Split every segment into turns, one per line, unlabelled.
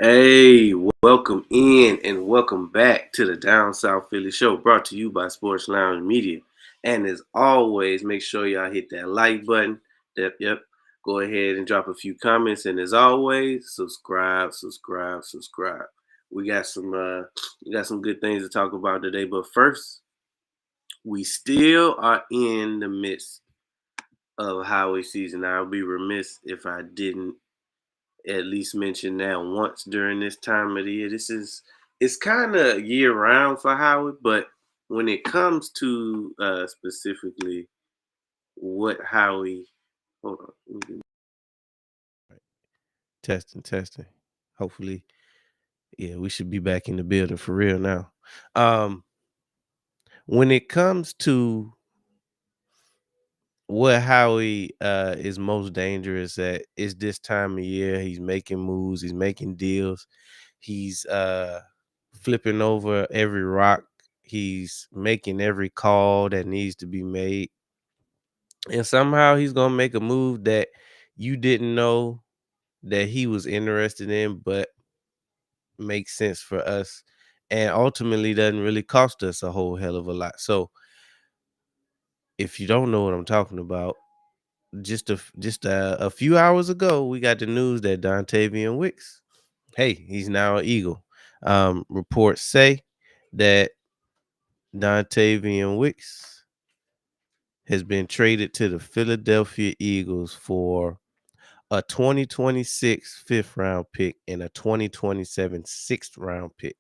Hey, welcome in and welcome back to the Down South Philly Show, brought to you by Sports Lounge Media. And as always, make sure y'all hit that like button. Yep. Go ahead and drop a few comments. And as always, subscribe. We got some good things to talk about today. But first, we still are in the midst of highway season. I'll be remiss if I didn't at least mention that once during this time of the year. It's kind of year round for Howard, but when it comes to specifically what Howie, hold on,
Testing. Hopefully, yeah, we should be back in the building for real now. Um, when it comes to what Howie is most dangerous at is this time of year. He's making moves, he's making deals, he's flipping over every rock, he's making every call that needs to be made, and somehow he's gonna make a move that you didn't know that he was interested in, but makes sense for us and ultimately doesn't really cost us a whole hell of a lot. So if you don't know what I'm talking about, just a few hours ago, we got the news that Dontavian Wicks, hey, he's now an Eagle. Reports say that Dontavian Wicks has been traded to the Philadelphia Eagles for a 2026 fifth round pick and a 2027 sixth round pick.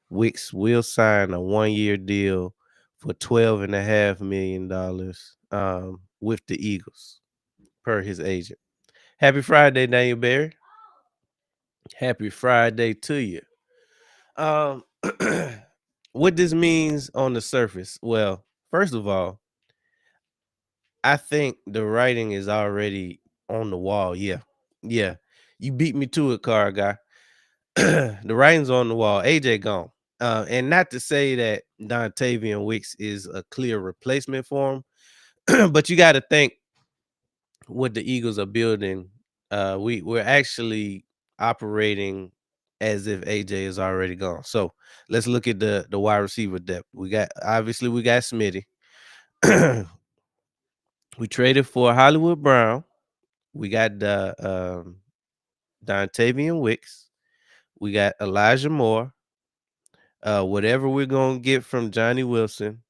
Wicks will sign a 1-year deal for $12.5 million with the Eagles, per his agent. Happy Friday, Daniel Barry. Happy Friday to you. Um, what this means on the surface? Well, first of all, I think the writing is already on the wall. Yeah. You beat me to it, car guy. The writing's on the wall. AJ gone. And not to say that Dontavian Wicks is a clear replacement for him, but you got to think what the Eagles are building. We're actually operating as if AJ is already gone. So let's look at the wide receiver depth. We got Smitty. We traded for Hollywood Brown. We got the Dontavian Wicks. We got Elijah Moore. Whatever we're gonna get from Johnny Wilson,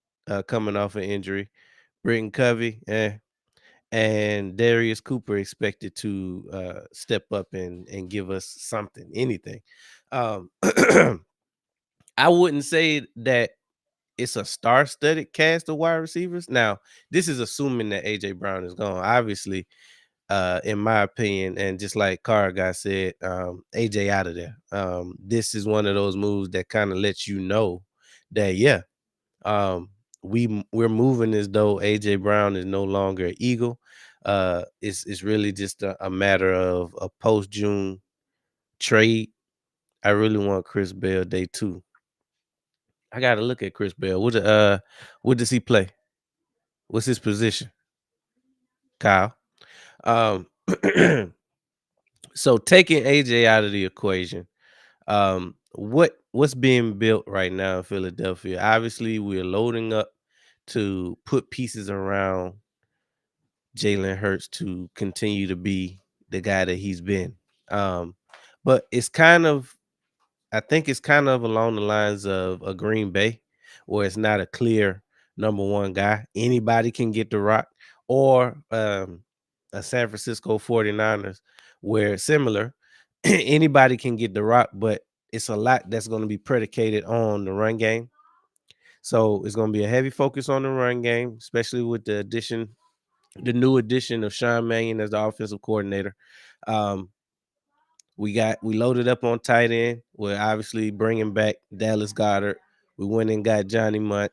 coming off an injury, Britton Covey, and Darius Cooper expected to step up and give us something, anything. Um, I wouldn't say that it's a star-studded cast of wide receivers. Now, this is assuming that AJ Brown is gone. Obviously, in my opinion, and just like Carr guy said, AJ out of there. This is one of those moves that kind of lets you know that um, we're moving as though AJ Brown is no longer an Eagle. It's really just a matter of a post June trade. I really want Chris Bell day 2. I got to look at Chris Bell. What does he play? What's his position? Kyle. Um, so taking AJ out of the equation, what's being built right now in Philadelphia? Obviously, we're loading up to put pieces around Jalen Hurts to continue to be the guy that he's been. Um, but I think it's kind of along the lines of a Green Bay, where it's not a clear number one guy. Anybody can get the rock, or a San Francisco 49ers, where similar, anybody can get the rock, but it's a lot that's going to be predicated on the run game. So it's going to be a heavy focus on the run game, especially with the new addition of Sean Mannion as the offensive coordinator. Um, we loaded up on tight end. We're obviously bringing back Dallas Goddard. We went and got Johnny Munt.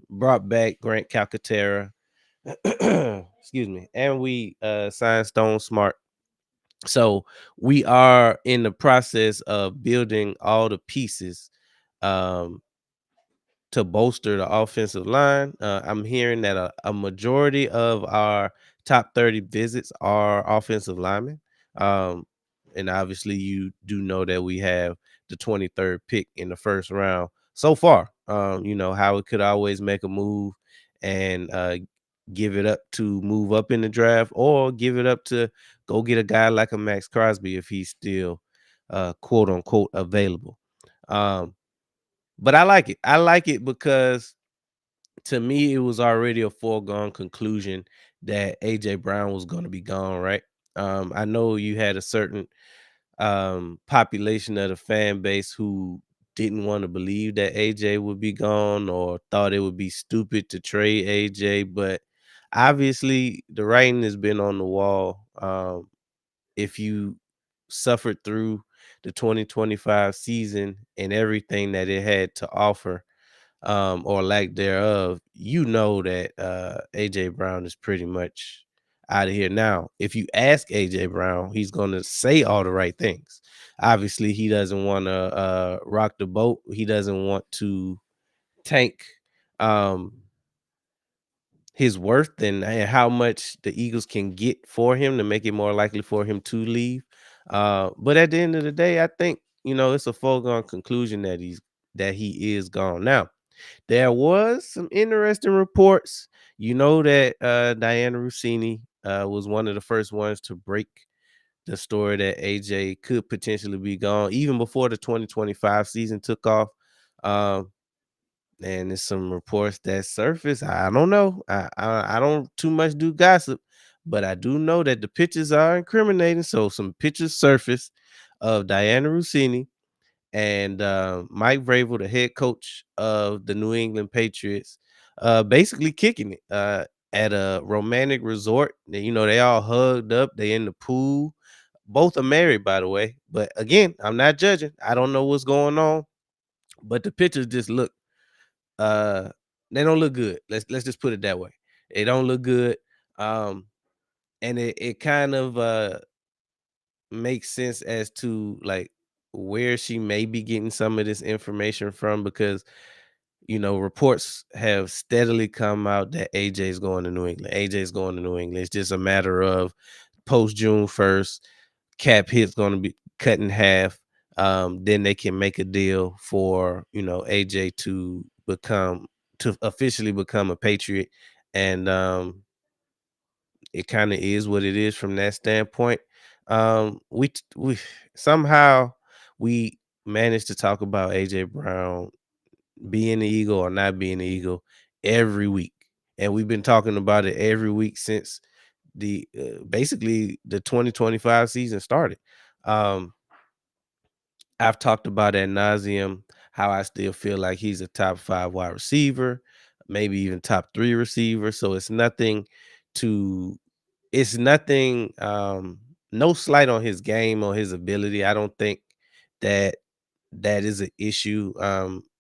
Brought back Grant Calcaterra. Excuse me, and we signed Stone Smart. So we are in the process of building all the pieces um, to bolster the offensive line. I'm hearing that a majority of our top 30 visits are offensive linemen. Um, And obviously, you do know that we have the 23rd pick in the first round so far. Howard could always make a move and give it up to move up in the draft, or give it up to go get a guy like a Max Crosby if he's still quote unquote available. Um, but I like it. I like it because to me, it was already a foregone conclusion that AJ Brown was going to be gone, right? I know you had a certain population of the fan base who didn't want to believe that AJ would be gone or thought it would be stupid to trade AJ, but obviously the writing has been on the wall. If you suffered through the 2025 season and everything that it had to offer, or lack thereof, you know that AJ Brown is pretty much out of here. Now, if you ask AJ Brown, he's gonna say all the right things. Obviously, he doesn't want to rock the boat. He doesn't want to tank um his worth and how much the Eagles can get for him to make it more likely for him to leave. But at the end of the day, I think it's a foregone conclusion that he is gone. Now, there was some interesting reports. You know that Diana Rossini was one of the first ones to break the story that AJ could potentially be gone even before the 2025 season took off. Um, and there's some reports that surface. I don't know. I don't too much do gossip, but I do know that the pictures are incriminating. So some pictures surface of Diana Rossini and Mike Vrabel, the head coach of the New England Patriots, basically kicking it at a romantic resort. They all hugged up. They in the pool. Both are married, by the way. But again, I'm not judging. I don't know what's going on, but the pictures just look. Uh, they don't look good. Let's just put it that way. They don't look good. Um, and it kind of makes sense as to like where she may be getting some of this information from, because reports have steadily come out that AJ is going to New England. AJ is going to New England. It's just a matter of post June 1st, cap hit's going to be cut in half. Then they can make a deal for AJ to officially become a Patriot, and it kind of is what it is from that standpoint. We somehow we managed to talk about AJ Brown being the Eagle or not being the Eagle every week, and we've been talking about it every week since the basically the 2025 season started. Um, I've talked about ad nauseum how I still feel like he's a top 5 wide receiver, maybe even top 3 receiver. So to it's nothing, no slight on his game or his ability. I don't think that that is an issue.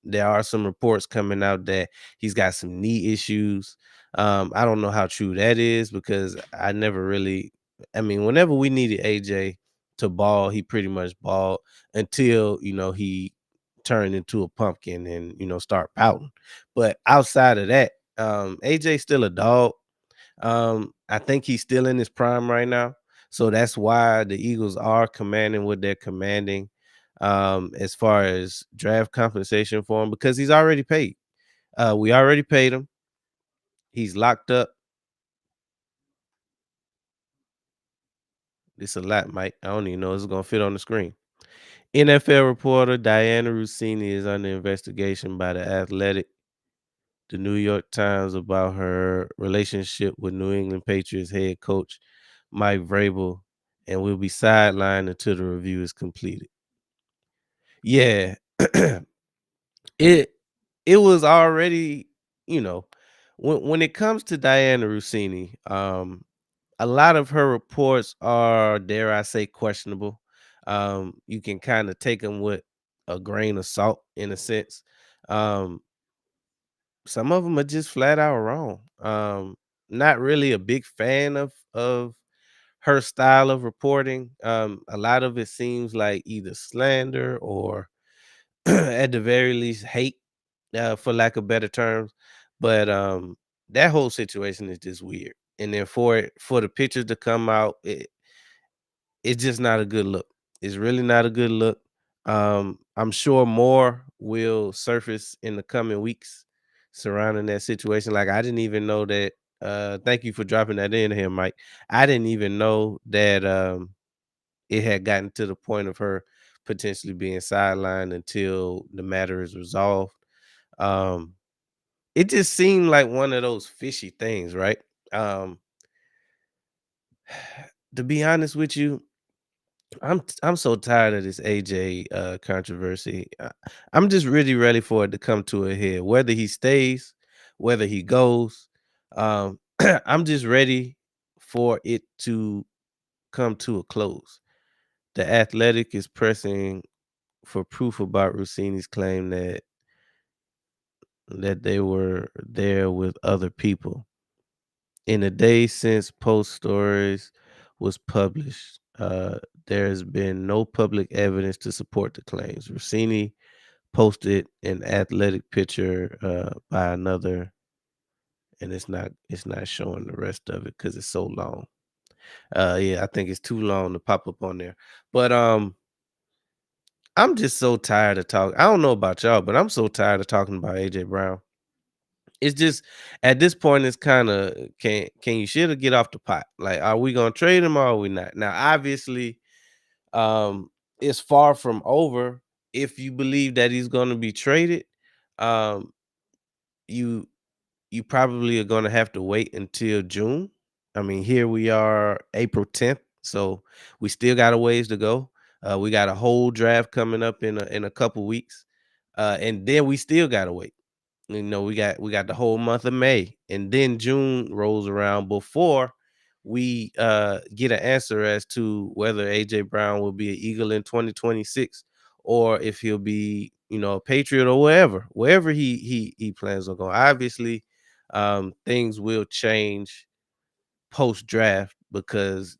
There are some reports coming out that he's got some knee issues. I don't know how true that is, because I never really, I mean, whenever we needed AJ to ball, he pretty much balled until, he turned into a pumpkin and, start pouting. But outside of that, AJ still a dog. I think he's still in his prime right now. So that's why the Eagles are commanding what they're commanding as far as draft compensation for him, because he's already paid. We already paid him. He's locked up. It's a lot, Mike. I don't even know if it's gonna fit on the screen. NFL reporter Diana Rossini is under investigation by the Athletic, the New York Times, about her relationship with New England Patriots head coach Mike Vrabel, and will be sidelined until the review is completed. Yeah, it it was already, you know, when it comes to Diana Rossini, a lot of her reports are, dare I say, questionable. You can kind of take them with a grain of salt in a sense. Um, some of them are just flat out wrong. Not really a big fan of her style of reporting. A lot of it seems like either slander or at the very least hate, for lack of better terms. But that whole situation is just weird. And then for the pictures to come out, it's just not a good look. It's really not a good look. I'm sure more will surface in the coming weeks surrounding that situation. Like I didn't even know that. Thank you for dropping that in here, Mike. I didn't even know that it had gotten to the point of her potentially being sidelined until the matter is resolved. Um, it just seemed like one of those fishy things, right? Um, to be honest with you, I'm so tired of this AJ controversy. I'm just really ready for it to come to a head. Whether he stays, whether he goes, I'm just ready for it to come to a close. The Athletic is pressing for proof about Rossini's claim that they were there with other people. In the days since post stories was published, there has been no public evidence to support the claims. Rossini posted an athletic picture by another, and it's not showing the rest of it because it's so long. Yeah, I think it's too long to pop up on there. But I'm just so tired of talking. I don't know about y'all, but I'm so tired of talking about AJ Brown. It's just at this point, it's kind of can you shit or get off the pot? Like, are we gonna trade him or are we not? Now, obviously, it's far from over. If you believe that he's gonna be traded, um, you you probably are gonna have to wait until June. I mean, here we are, April 10th, so we still got a ways to go. We got a whole draft coming up in a couple weeks, and then we still gotta wait. We got the whole month of May, and then June rolls around before we get an answer as to whether AJ Brown will be an Eagle in 2026 or if he'll be, a Patriot or wherever he plans on going. Obviously, things will change post draft because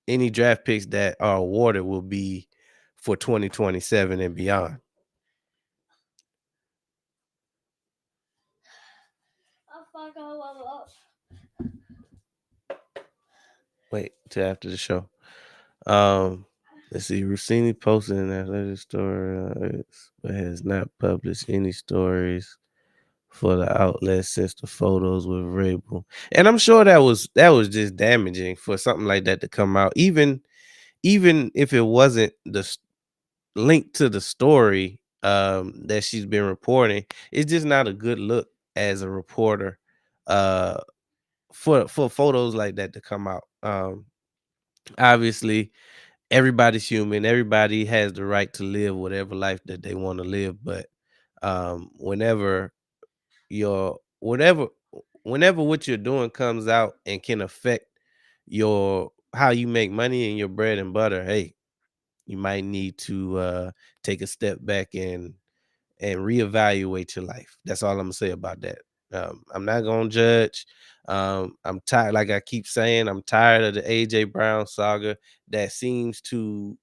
any draft picks that are awarded will be for 2027 and beyond. Wait till after the show. Um, let's see. Rossini posted an athletic story, but has not published any stories for the outlet since the photos were available. And I'm sure that was just damaging for something like that to come out. Even if it wasn't link to the story that she's been reporting, it's just not a good look as a reporter uh for photos like that to come out. Obviously everybody's human. Everybody has the right to live whatever life that they want to live. But whenever your whenever what you're doing comes out and can affect your how you make money and your bread and butter, hey, you might need to take a step back and reevaluate your life. That's all I'm gonna say about that. I'm not gonna judge. I'm tired, like I keep saying, I'm tired of the AJ Brown saga that seems to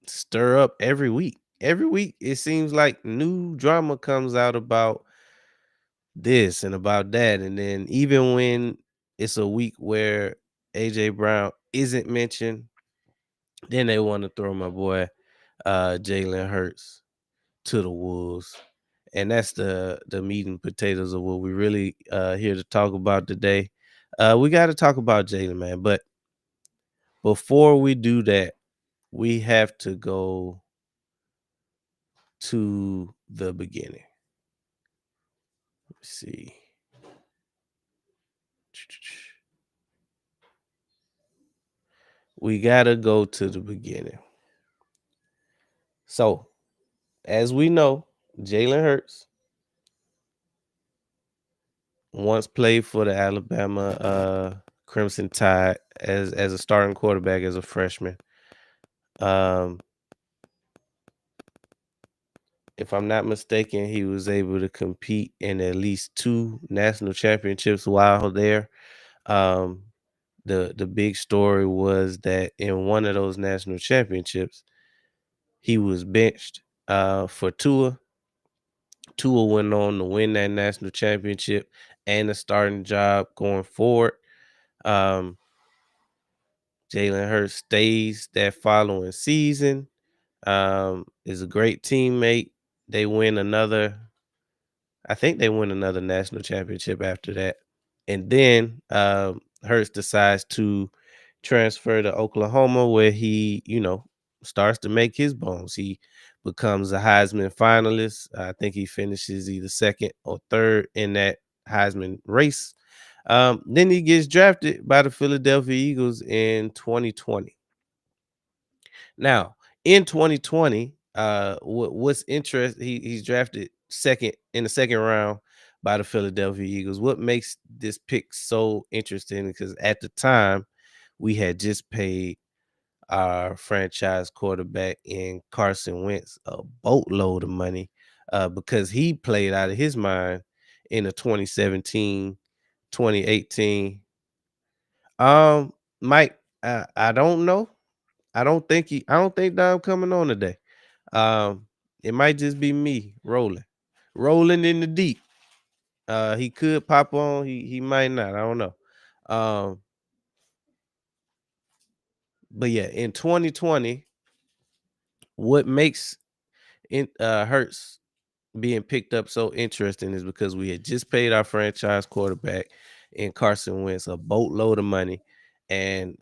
stir up every week. Every week it seems like new drama comes out about this and about that. And then even when it's a week where AJ Brown isn't mentioned, then they want to throw my boy Jalen Hurts to the wolves. And that's the meat and potatoes of what we really here to talk about today. We got to talk about Jalen, man. But before we do that, we have to go to the beginning. Let's see. We got to go to the beginning. So, as we know, Jalen Hurts once played for the Alabama Crimson Tide as a starting quarterback as a freshman. Um, if I'm not mistaken, he was able to compete in at least two national championships while there. Um, the big story was that in one of those national championships, he was benched for Tua. Tua went on to win that national championship and a starting job going forward. Um, Jalen Hurts stays that following season. Is a great teammate. They win another. I think they win another national championship after that. And then Hurts decides to transfer to Oklahoma, where he, starts to make his bones. He becomes a Heisman finalist. I think he finishes either second or third in that Heisman race. Then he gets drafted by the Philadelphia Eagles in 2020. Now, in 2020, what's interesting, he's drafted second in the second round by the Philadelphia Eagles. What makes this pick so interesting? Because at the time, we had just paid our franchise quarterback in Carson Wentz a boatload of money because he played out of his mind in the 2017, 2018. Mike, I don't know. I don't think Dom coming on today. Um, it might just be me rolling in the deep. He could pop on. He might not. I don't know. Um, but yeah, in 2020, what makes Hurts being picked up so interesting is because we had just paid our franchise quarterback in Carson Wentz a boatload of money, and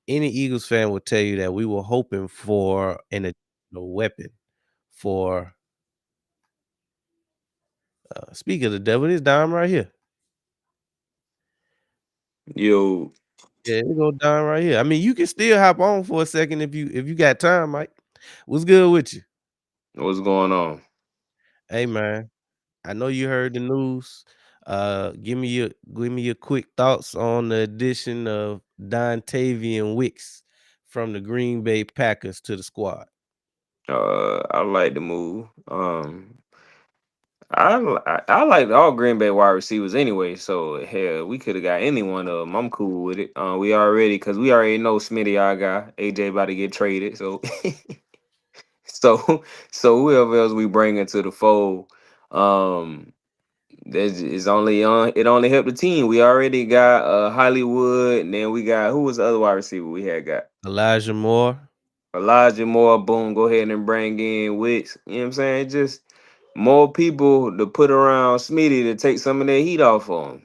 any Eagles fan will tell you that we were hoping for an additional weapon for. Speak of the devil, this Dom right here.
Yo,
Yeah, it go Don right here. I mean, you can still hop on for a second if you got time, Mike. What's good with you?
what's going on?
Hey man, I know you heard the news. Give me your quick thoughts on the addition of Dontavian Wicks from the Green Bay Packers to the squad.
I like the move. I like all Green Bay wide receivers anyway. So hell, we could have got any one of them. I'm cool with it. We already know Smitty, our guy, AJ about to get traded. So so whoever else we bring into the fold, um, there's is only on. It only helped the team. We already got Hollywood, and then we got who was the other wide receiver we had got.
Elijah Moore.
Elijah Moore, boom, go ahead and bring in Wicks. You know what I'm saying? Just more people to put around Smitty to take some of that heat off on him.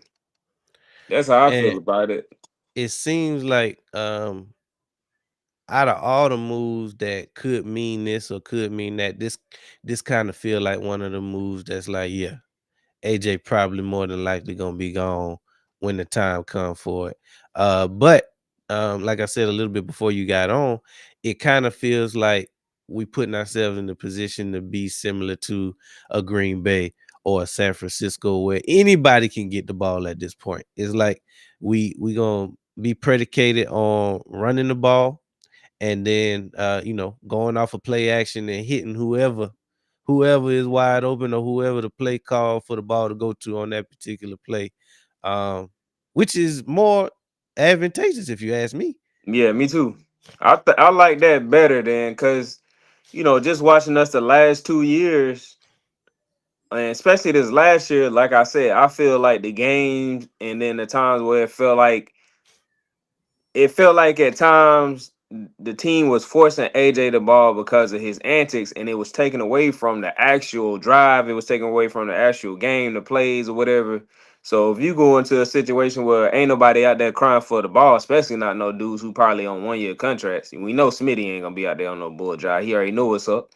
That's how I
And
feel about it.
it seems like out of all the moves that could mean this or could mean that, this kind of feel like one of the moves that's like, yeah, AJ probably more than likely gonna be gone when the time comes for it. But like I said a little bit before you got on, it kind of feels like we putting ourselves in the position to be similar to a Green Bay or a San Francisco, where anybody can get the ball at this point. It's like we gonna be predicated on running the ball and then going off of play action and hitting whoever is wide open or whoever the play call for the ball to go to on that particular play, um, which is more advantageous if you ask me.
Yeah, me too. I like that better than because just watching us the last 2 years, and especially this last year, like I said, I feel like the games and then the times where it felt like at times the team was forcing AJ the ball because of his antics, and it was taken away from the actual drive. It was taken away from the actual game, the plays or whatever. So if you go into a situation where ain't nobody out there crying for the ball, especially not no dudes who probably on 1 year contracts, and we know Smitty ain't gonna be out there on no bull drive. He already know what's up.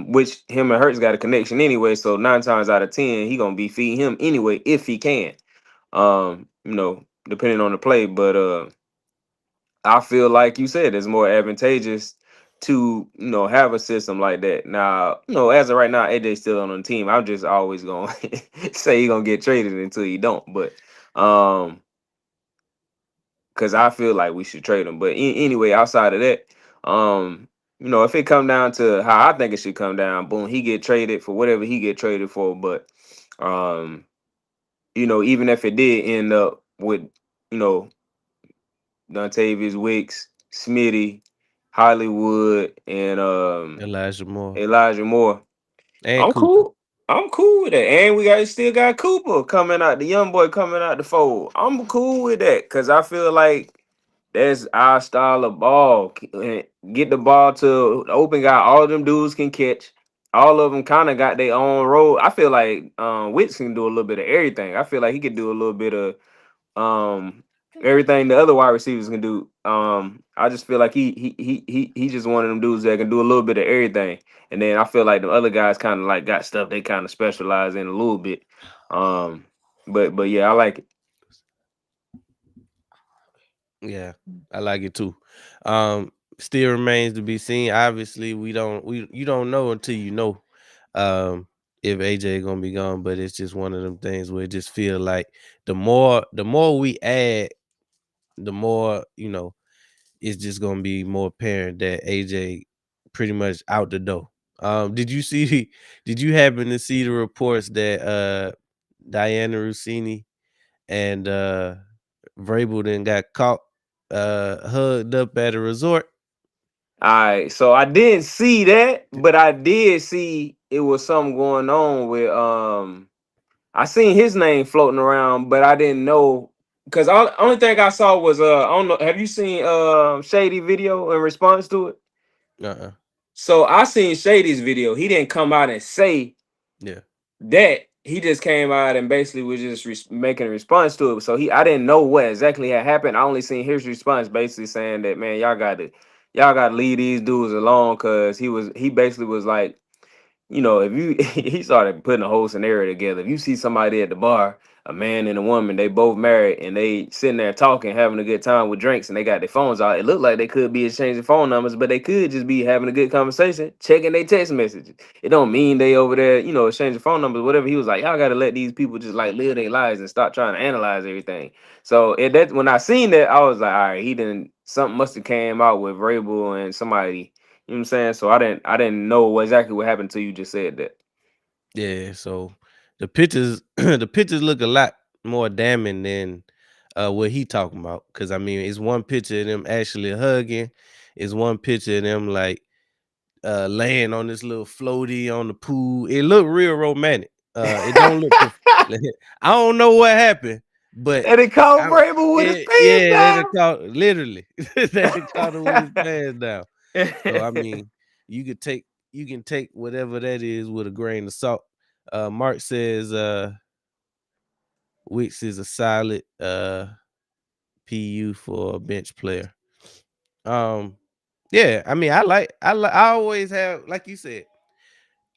Which him and Hurts got a connection anyway. So 9 times out of 10, he gonna be feeding him anyway if he can. Depending on the play, but I feel like you said it's more advantageous to have a system like that. Now, as of right now, AJ's still on the team. I'm just always gonna say he gonna get traded until he don't. But because I feel like we should trade him. But anyway, outside of that, if it come down to how I think it should come down, boom, he get traded for whatever he get traded for. But um, even if it did end up with you know Dontavius Wicks, Smitty, Hollywood, and
Elijah Moore
Elijah Moore.
and
I'm
Cooper.
cool. I'm cool with that. And we still got Cooper coming out, the young boy coming out the fold. I'm cool with that because I feel like that's our style of ball. Get the ball to the open guy. All of them dudes can catch. All of them kind of got their own role. I feel like Wicks can do a little bit of everything. I feel like he could do a little bit of um everything the other wide receivers can do. I just feel like he just one of them dudes that can do a little bit of everything. And then I feel like the other guys kind of like got stuff they kind of specialize in a little bit. Um, but yeah, I like it.
Yeah, I like it too. Still remains to be seen. Obviously, you don't know until you know um if AJ gonna be gone, but it's just one of them things where it just feel like the more we add, the more, it's just gonna be more apparent that AJ pretty much out the door. Did you see did you happen to see the reports that Diana Rossini and Vrabel then got caught hugged up at a resort?
All right, so I didn't see that, but I did see it was something going on with I seen his name floating around, but I didn't know because only thing I saw was I don't know. Have you seen Shady video in response to it?
Uh-uh.
So I seen Shady's video. He didn't come out and say
Yeah.
that. He just came out and basically was just making a response to it. So I didn't know what exactly had happened. I only seen his response basically saying that, man, y'all got to leave these dudes alone because he basically was like, if you he started putting a whole scenario together. If you see somebody at the bar, a man and a woman, they both married and they sitting there talking, having a good time with drinks, and they got their phones out. It looked like they could be exchanging phone numbers, but they could just be having a good conversation, checking their text messages. It don't mean they over there, exchanging phone numbers, whatever. He was like, y'all gotta let these people just like live their lives and stop trying to analyze everything. So that when I seen that, I was like, all right, he didn't something must have came out with Vrabel and somebody, you know what I'm saying? So I didn't know exactly what happened until you just said that.
Yeah, so the pictures the pictures look a lot more damning than what he talking about. Cause I mean, it's one picture of them actually hugging, it's one picture of them like laying on this little floaty on the pool. It looked real romantic. It don't look I don't know what happened, but
And it caught
I
Vrabel with his pants
yeah, they done
down.
caught literally they done caught him with his pants down. So I mean, you could take you can take whatever that is with a grain of salt. Mark says Wicks is a solid PU for a bench player. Um yeah, I mean I always have, like you said,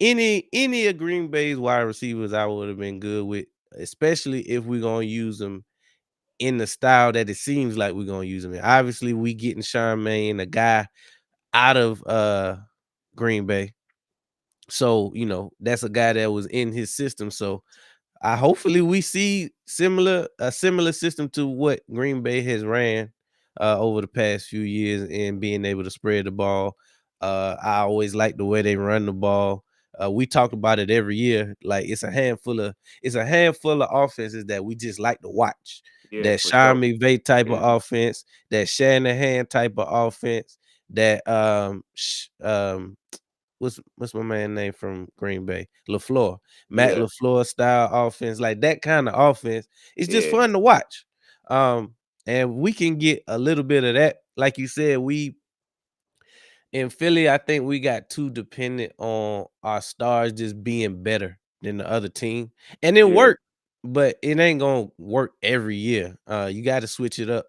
any of Green Bay's wide receivers I would have been good with, especially if we're gonna use them in the style that it seems like we're gonna use them in. Obviously, we getting Charmaine, a guy out of Green Bay. So, that's a guy that was in his system. So I hopefully we see a similar system to what Green Bay has ran over the past few years in being able to spread the ball. I always like the way they run the ball. We talk about it every year. Like it's a handful of offenses that we just like to watch.
Yeah,
That
for
Sean
sure.
McVay type of
Yeah,
offense, that Shanahan type of offense, that what's my man name from Green Bay? LaFleur. Matt
yeah,
LaFleur style offense, like that kind of offense. It's just
yeah.
fun to watch. Um, and we can get a little bit of that. Like you said, we in Philly, I think we got too dependent on our stars just being better than the other team. And it
Yeah.
worked, but it ain't gonna work every year. You got to switch it up.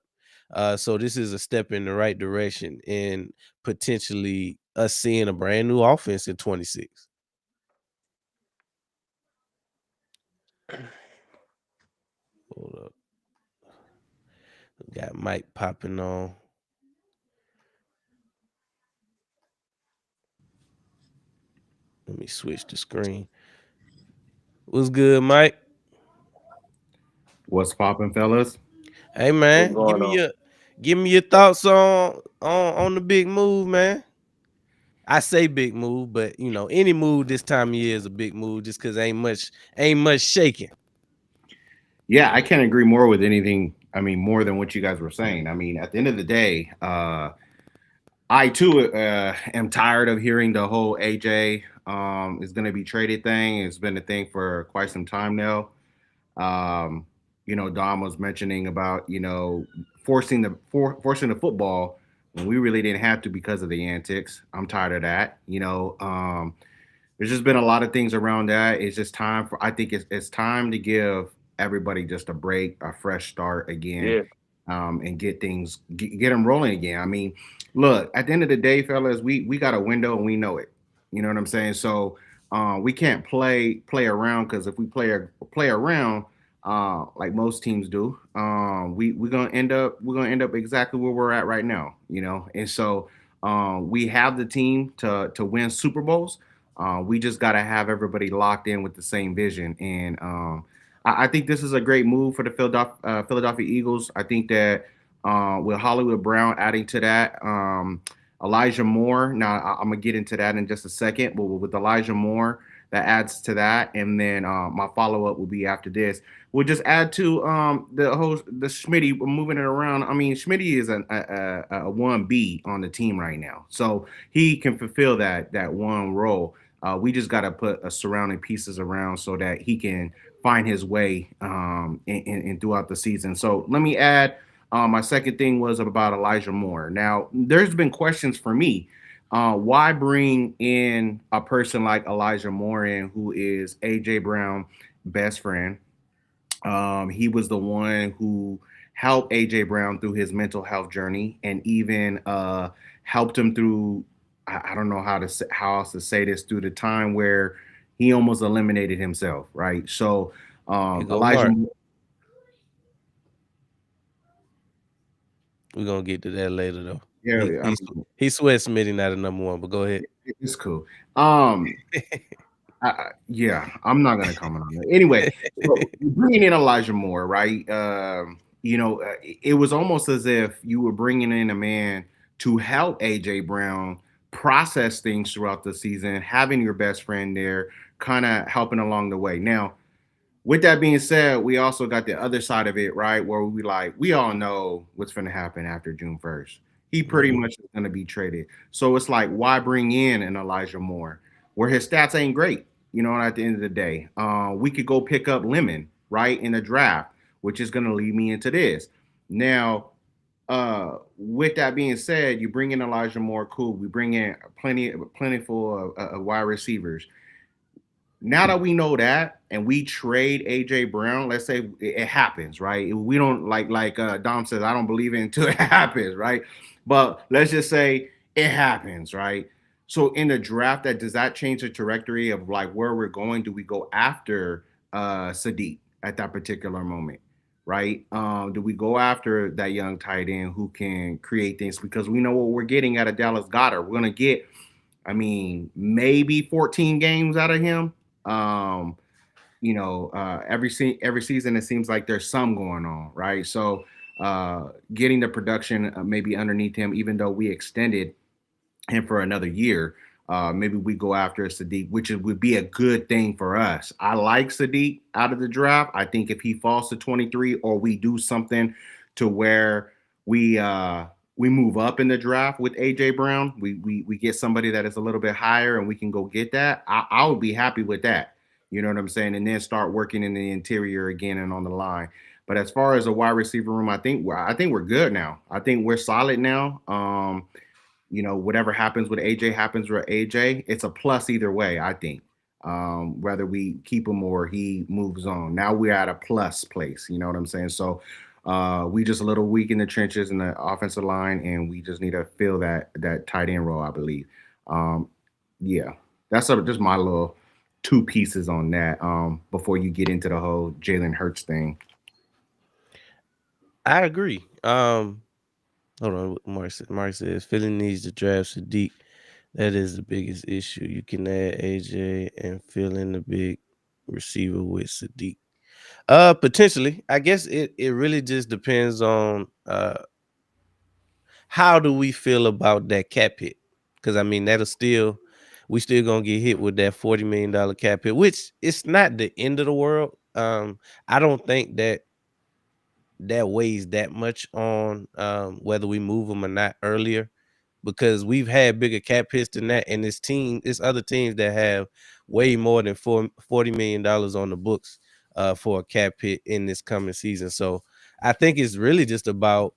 So this is a step in the right direction and potentially us seeing a brand new offense in 26. Hold up. Got Mike popping on. Let me switch the screen. What's good, Mike?
What's poppin', fellas?
Hey
What's
man, give
going
me
on?
your thoughts on the big move, man. I say big move, but any move this time of year is a big move just because ain't much shaking.
Yeah, I can't agree more with anything. I mean, more than what you guys were saying. I mean, at the end of the day, I too am tired of hearing the whole AJ is going to be traded thing. It's been a thing for quite some time now. Um, Dom was mentioning about forcing the football when we really didn't have to because of the antics. I'm tired of that. There's just been a lot of things around that. It's just time for. I think it's time to give everybody just a break, a fresh start again,
Yeah.
and get them rolling again. I mean, look, at the end of the day, fellas, we got a window and we know it. You know what I'm saying? So we can't play around, because if we play around, like most teams do, we're gonna end up exactly where we're at right now. And so we have the team to win Super Bowls. We just got to have everybody locked in with the same vision. And I think this is a great move for the Philadelphia Eagles. I think that with Hollywood Brown adding to that, Elijah Moore. Now I'm gonna get into that in just a second, but with Elijah Moore, that adds to that. And then my follow up will be after this. We'll just add to the Schmitty. We're moving it around. I mean, Schmitty is a 1B on the team right now, so he can fulfill that one role. We just got to put surrounding pieces around so that he can find his way in throughout the season. So let me add. My second thing was about Elijah Moore. Now, there's been questions for me. Why bring in a person like Elijah Moore in, who is AJ Brown best friend? He was the one who helped AJ Brown through his mental health journey, and even helped him through. I don't know how else to say this, through the time where he almost eliminated himself. Right. So
Here go
Elijah,
Mark. We're gonna get to that later though.
yeah,
He
I
he,
mean,
he sweats Smitty not a number one, but go ahead.
it's cool. Um, yeah, I'm not gonna comment on that. Anyway, so bringing in Elijah Moore, right? It was almost as if you were bringing in a man to help AJ Brown process things throughout the season, having your best friend there, kind of helping along the way. Now, with that being said, we also got the other side of it, right? Where we all know what's going to happen after June 1st. He pretty
Mhm.
much is going to be traded. So it's like, why bring in an Elijah Moore where his stats ain't great? At the end of the day, we could go pick up Lemon, right, in the draft, which is going to lead me into this. Now, with that being said, you bring in Elijah Moore, cool. We bring in plentiful of wide receivers. Now that we know that, and we trade AJ Brown, let's say it happens, right? We don't like Dom says, I don't believe it until it happens, right? But let's just say it happens, right? So in the draft, that does that change the trajectory of like where we're going? Do we go after Sadiq at that particular moment? Right? Do we go after that young tight end who can create things? Because we know what we're getting out of Dallas Goddard. We're gonna get, I mean, maybe 14 games out of him. Um, every season it seems like there's some going on, right? So getting the production maybe underneath him, even though we extended him for another year. Maybe we go after Sadiq, which would be a good thing for us. I like Sadiq out of the draft. I think if he falls to 23, or we do something to where we we move up in the draft with AJ Brown, we get somebody that is a little bit higher and we can go get that. I would be happy with that. You know what I'm saying? And then start working in the interior again and on the line. But as far as a wide receiver room, I think we're good now. I think we're solid now. Whatever happens with AJ happens with AJ. It's a plus either way, I think. Whether we keep him or he moves on. Now we're at a plus place. You know what I'm saying? So we just a little weak in the trenches in the offensive line, and we just need to fill that tight end role, I believe. Um, yeah, that's just my little two pieces on that. Before you get into the whole Jalen Hurts thing.
I agree. Hold on, what Mark says Philly needs to draft Sadiq. That is the biggest issue. You can add AJ and fill in the big receiver with Sadiq. Potentially. I guess it really just depends on how do we feel about that cap hit? Because I mean we still gonna get hit with that $40 million cap hit, which it's not the end of the world. I don't think that weighs that much on whether we move them or not earlier. because we've had bigger cap hits than that, and it's other teams that have way more than $40 million on the books for a cap hit in this coming season. So I think it's really just about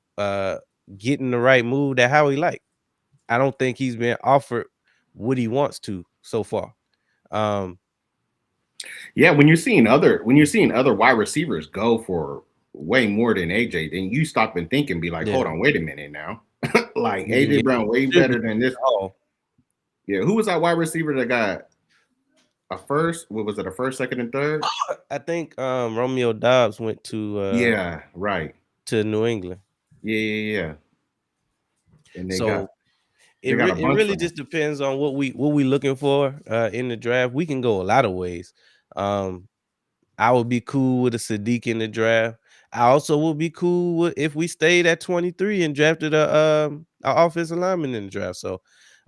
getting the right move that Howie like. I don't think he's been offered what he wants to so far.
Yeah, when you're seeing other wide receivers go for way more than AJ, then you stop and think and be like,
Yeah.
hold on, wait a minute now. Like
You can
AJ
get
Brown way better than this.
all.
Yeah, who was that wide receiver that got a first? What was it? A first, second, and third?
I think Romeo Dobbs went to
Yeah, right.
to New England.
Yeah. And they
So
got a
it
bunch
really
from
just depends on what we looking for in the draft. We can go a lot of ways. I would be cool with a Sadiq in the draft. I also would be cool with if we stayed at 23 and drafted a offensive lineman in the draft. So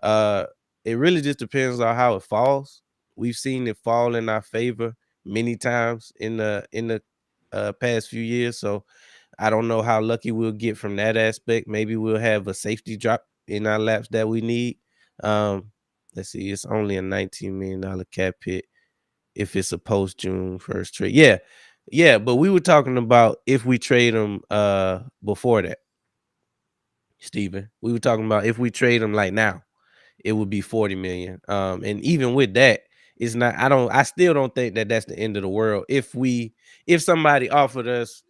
it really just depends on how it falls. We've seen it fall in our favor many times in the past few years. So I don't know how lucky we'll get from that aspect. Maybe we'll have a safety drop in our laps that we need. Let's see, it's only a $19 million cap hit if it's a post June 1st trade. Yeah, but we were talking about if we trade him before that, Steven. We were talking about if we trade him like now, it would be 40 million. And even with that, it's not. I still don't think that that's the end of the world. If somebody offered us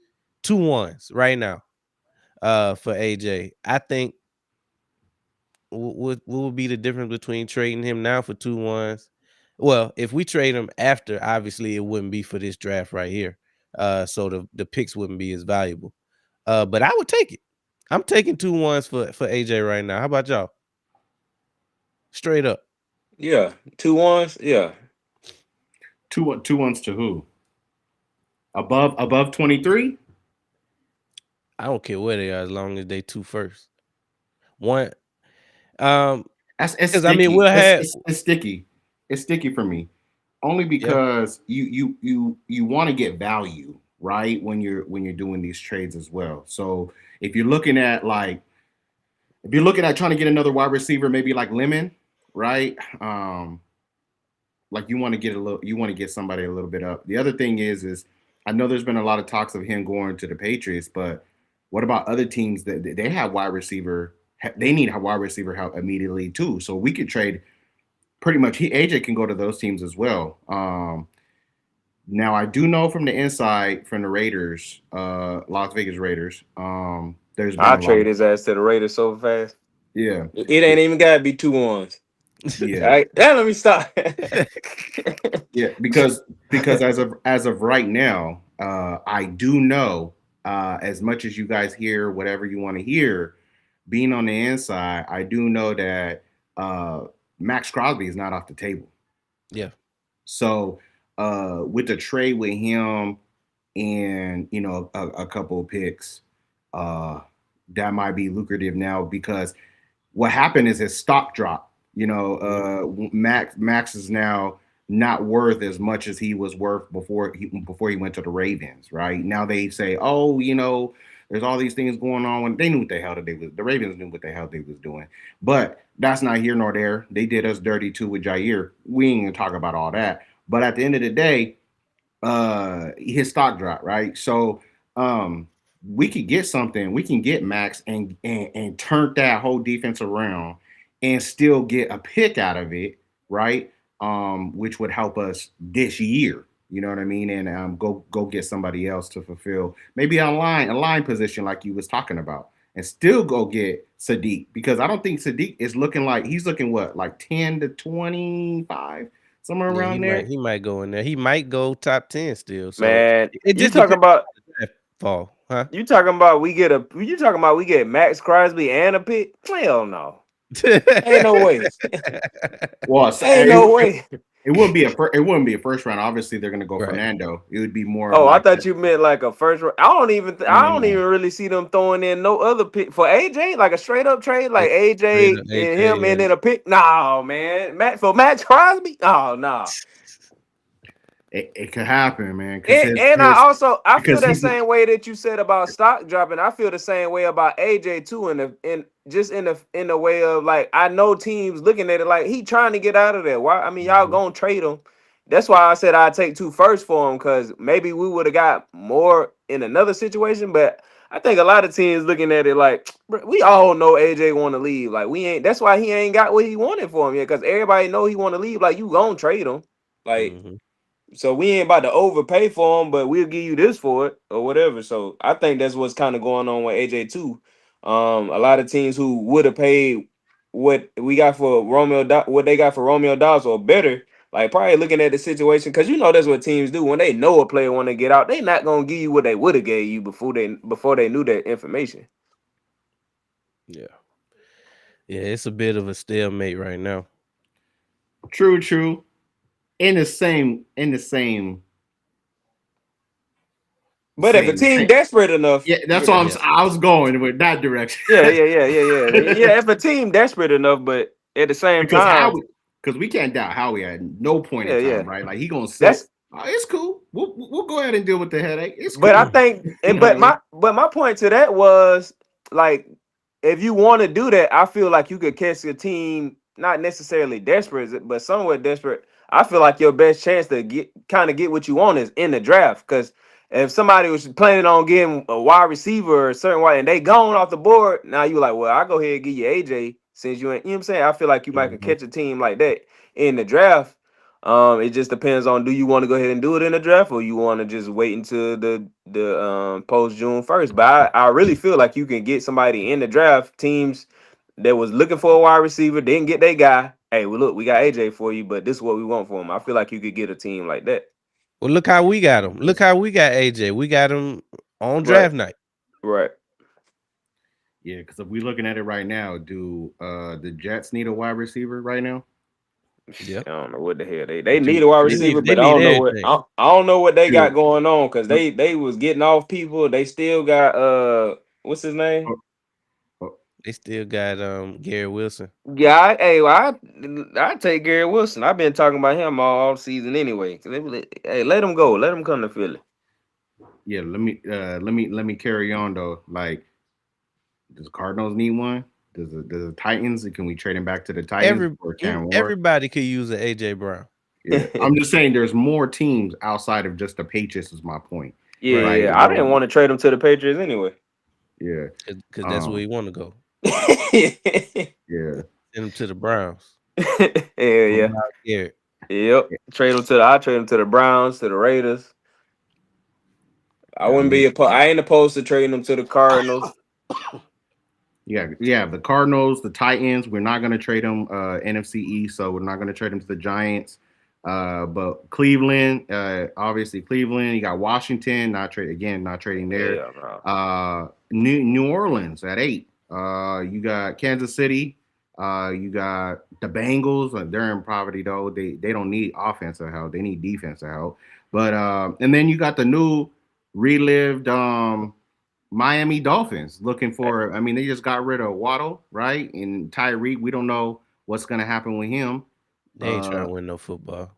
2 ones right now, for AJ, I think what would be the difference between trading him now for 2 ones? Well, if we trade him after, obviously it wouldn't be for this draft right here. So the picks wouldn't be as valuable. But I would take it. I'm taking 2 ones for AJ right now. How about y'all? Straight up.
Yeah, 2 ones. Yeah,
two ones to who? Above 23?
I don't care where they are as long as they 2 first. One um
It's
because I mean
sticky.
we'll have
It's sticky. It's sticky for me. Only
yeah.
because you want to get value, right? When you're doing these trades as well. So if you're looking at trying to get another wide receiver, maybe like Lemon, right? Like you want to get somebody a little bit up. The other thing is I know there's been a lot of talks of him going to the Patriots, but what about other teams that they have wide receiver? They need a wide receiver help immediately too. So we could trade pretty much. AJ can go to those teams as well. Now I do know from the inside from the Raiders, Las Vegas Raiders. There's been
I'll
a lot
trade
of
his ass to the Raiders so fast.
yeah,
It ain't even gotta be 2 ones.
yeah.
All right, now let me stop.
Yeah, because as of right now, I do know as much as you guys hear whatever you want to hear, being on the inside, I do know that Max Crosby is not off the table.
Yeah.
So with the trade with him and a couple of picks, that might be lucrative now because what happened is his stock dropped. Max is now not worth as much as he was worth before he went to the Ravens. Right now they say, oh, there's all these things going on. When they knew what the hell that the Ravens knew what the hell they was doing, but that's not here nor there. They did us dirty too with Jair. We ain't gonna talk about all that. But at the end of the day, his stock dropped, right? So we could get something. We can get Max and turn that whole defense around and still get a pick out of it, right? Which would help us this year. You know what I mean? And go get somebody else to fulfill maybe a line position like you was talking about, and still go get Sadiq because I don't think Sadiq is looking like he's looking like 10 to 25, somewhere
Yeah,
around there.
he might go in there. He might go top 10 still. So
Man,
it
you
just
talking
depends
about
on the fall, huh?
you talking about we get Max Crosby and a pick? Hell no. Ain't no way.
Well,
Ain't no way.
it wouldn't be a first round. Obviously, they're going to go
Right.
Fernando. It would be more.
Oh, I
like
thought you meant like a first round. I don't even really see them throwing in no other pick for AJ, like a straight up trade, like AJ and him, and then a pick. No, man, Max Crosby. Oh no.
It could happen, man.
And I feel
Because
that
he's
same way that you said about stock dropping. I feel the same way about AJ too, in the way of like I know teams looking at it like he trying to get out of there. Why? I mean, y'all gonna trade him. That's why I said I'd take 2 firsts for him because maybe we would have got more in another situation. But I think a lot of teams looking at it like "Bro, we all know AJ want to leave. Like we ain't. That's why he ain't got what he wanted for him yet. Because everybody know he want to leave. Like you gonna trade him. Like
Mhm.
so we ain't about to overpay for him, but we'll give you this for it or whatever. So I think that's what's kind of going on with AJ too. A lot of teams who would have paid what we got for what they got for Romeo Dobbs or better, like probably looking at the situation because you know that's what teams do when they know a player want to get out. They not gonna give you what they would have gave you before they knew that information.
Yeah. Yeah, it's a bit of a stalemate right now.
true. In the same
But if a team desperate enough,
yeah, that's
yeah,
all I was going with that direction.
yeah. If a team desperate enough, but at the same
because
time,
because we can't doubt Howie at no point in
yeah.
time, right? Like he gonna
That's
sit. Oh, it's cool. We'll go ahead and deal with the headache. It's
but I
cool.
think
You know what I mean?
but my point to that was like if you want to do that, I feel like you could catch a team not necessarily desperate, but somewhat desperate. I feel like your best chance to get what you want is in the draft. Because if somebody was planning on getting a wide receiver or a certain wide and they gone off the board, now you like, well, I'll go ahead and give you AJ since you ain't, you know what I'm saying? I feel like you might could
Mhm.
catch a team like that in the draft. It just depends on do you want to go ahead and do it in the draft or you want to just wait until the post June 1st. But I really feel like you can get somebody in the draft. Teams that was looking for a wide receiver didn't get their guy. Hey, well, look, we got AJ for you, but this is what we want for him. I feel like you could get a team like that.
Well, look how we got him. Look how we got AJ. We got him on
Right,
draft night.
right.
Yeah, because if we're looking at it right now, do the Jets need a wide receiver right now?
Yep.
I don't know what the hell they
Do
need a wide
They
receiver,
need they
but I
need
don't know what
everything.
I don't know what they got
do
going on because they was getting off people. They still got what's his name?
They still got Gary Wilson.
Yeah, I take Gary Wilson. I've been talking about him all season anyway. Hey, let him go. Let him come to Philly.
Yeah, let me carry on though. Like, does the Cardinals need one? Does the Titans? Can we trade him back to the Titans for Cam Ward?
Everybody could use an AJ Brown.
Yeah, I'm just saying there's more teams outside of just the Patriots. Is my point,
Yeah,
Right.
right?
yeah. I didn't want to trade him to the Patriots anyway.
Yeah,
Because that's where he want to go.
yeah.
Send him to the Browns.
Yeah.
Myles Garrett.
Yep. I trade him to the Browns, to the Raiders. I
Yeah, I
wouldn't
mean,
be I ain't opposed to trading him to the Cardinals.
yeah. The Cardinals, the Titans. We're not going to trade them NFC East, so we're not going to trade them to the Giants. But Cleveland, obviously Cleveland. You got Washington, not trading there.
Yeah, no.
New Orleans at 8. You got Kansas City. You got the Bengals. They're in poverty though. They don't need offensive help. They need defensive help. But and then you got the new relived Miami Dolphins looking for. I mean, they just got rid of Waddle, right? And Tyreek. We don't know what's gonna happen with him.
They ain't trying to win no football.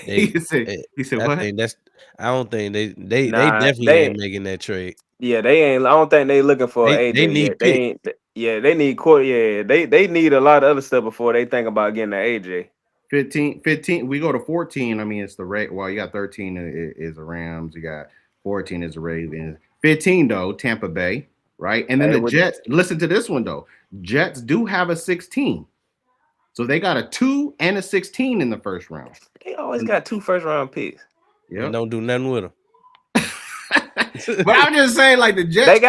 He
They,
said. He said
I
what?
think that's. I don't think they
Nah,
definitely ain't making that trade.
they ain't. I don't think they looking for
They
AJ
need
yet. They
pick.
ain't. Yeah, they need quarter. Yeah, they need a lot of other stuff before they think about getting the AJ.
15. We go to 14. I mean, it's the rate. Well, you got 13 is the Rams. You got 14 is the Ravens. 15 though, Tampa Bay, right? And then
Hey,
the Jets. Listen to this one though. Jets do have a 16, so they got a 2 and a 16 in the first round.
They always got 2 first-round picks.
And
Yep.
don't do nothing with them.
But I'm just saying, like the Jets.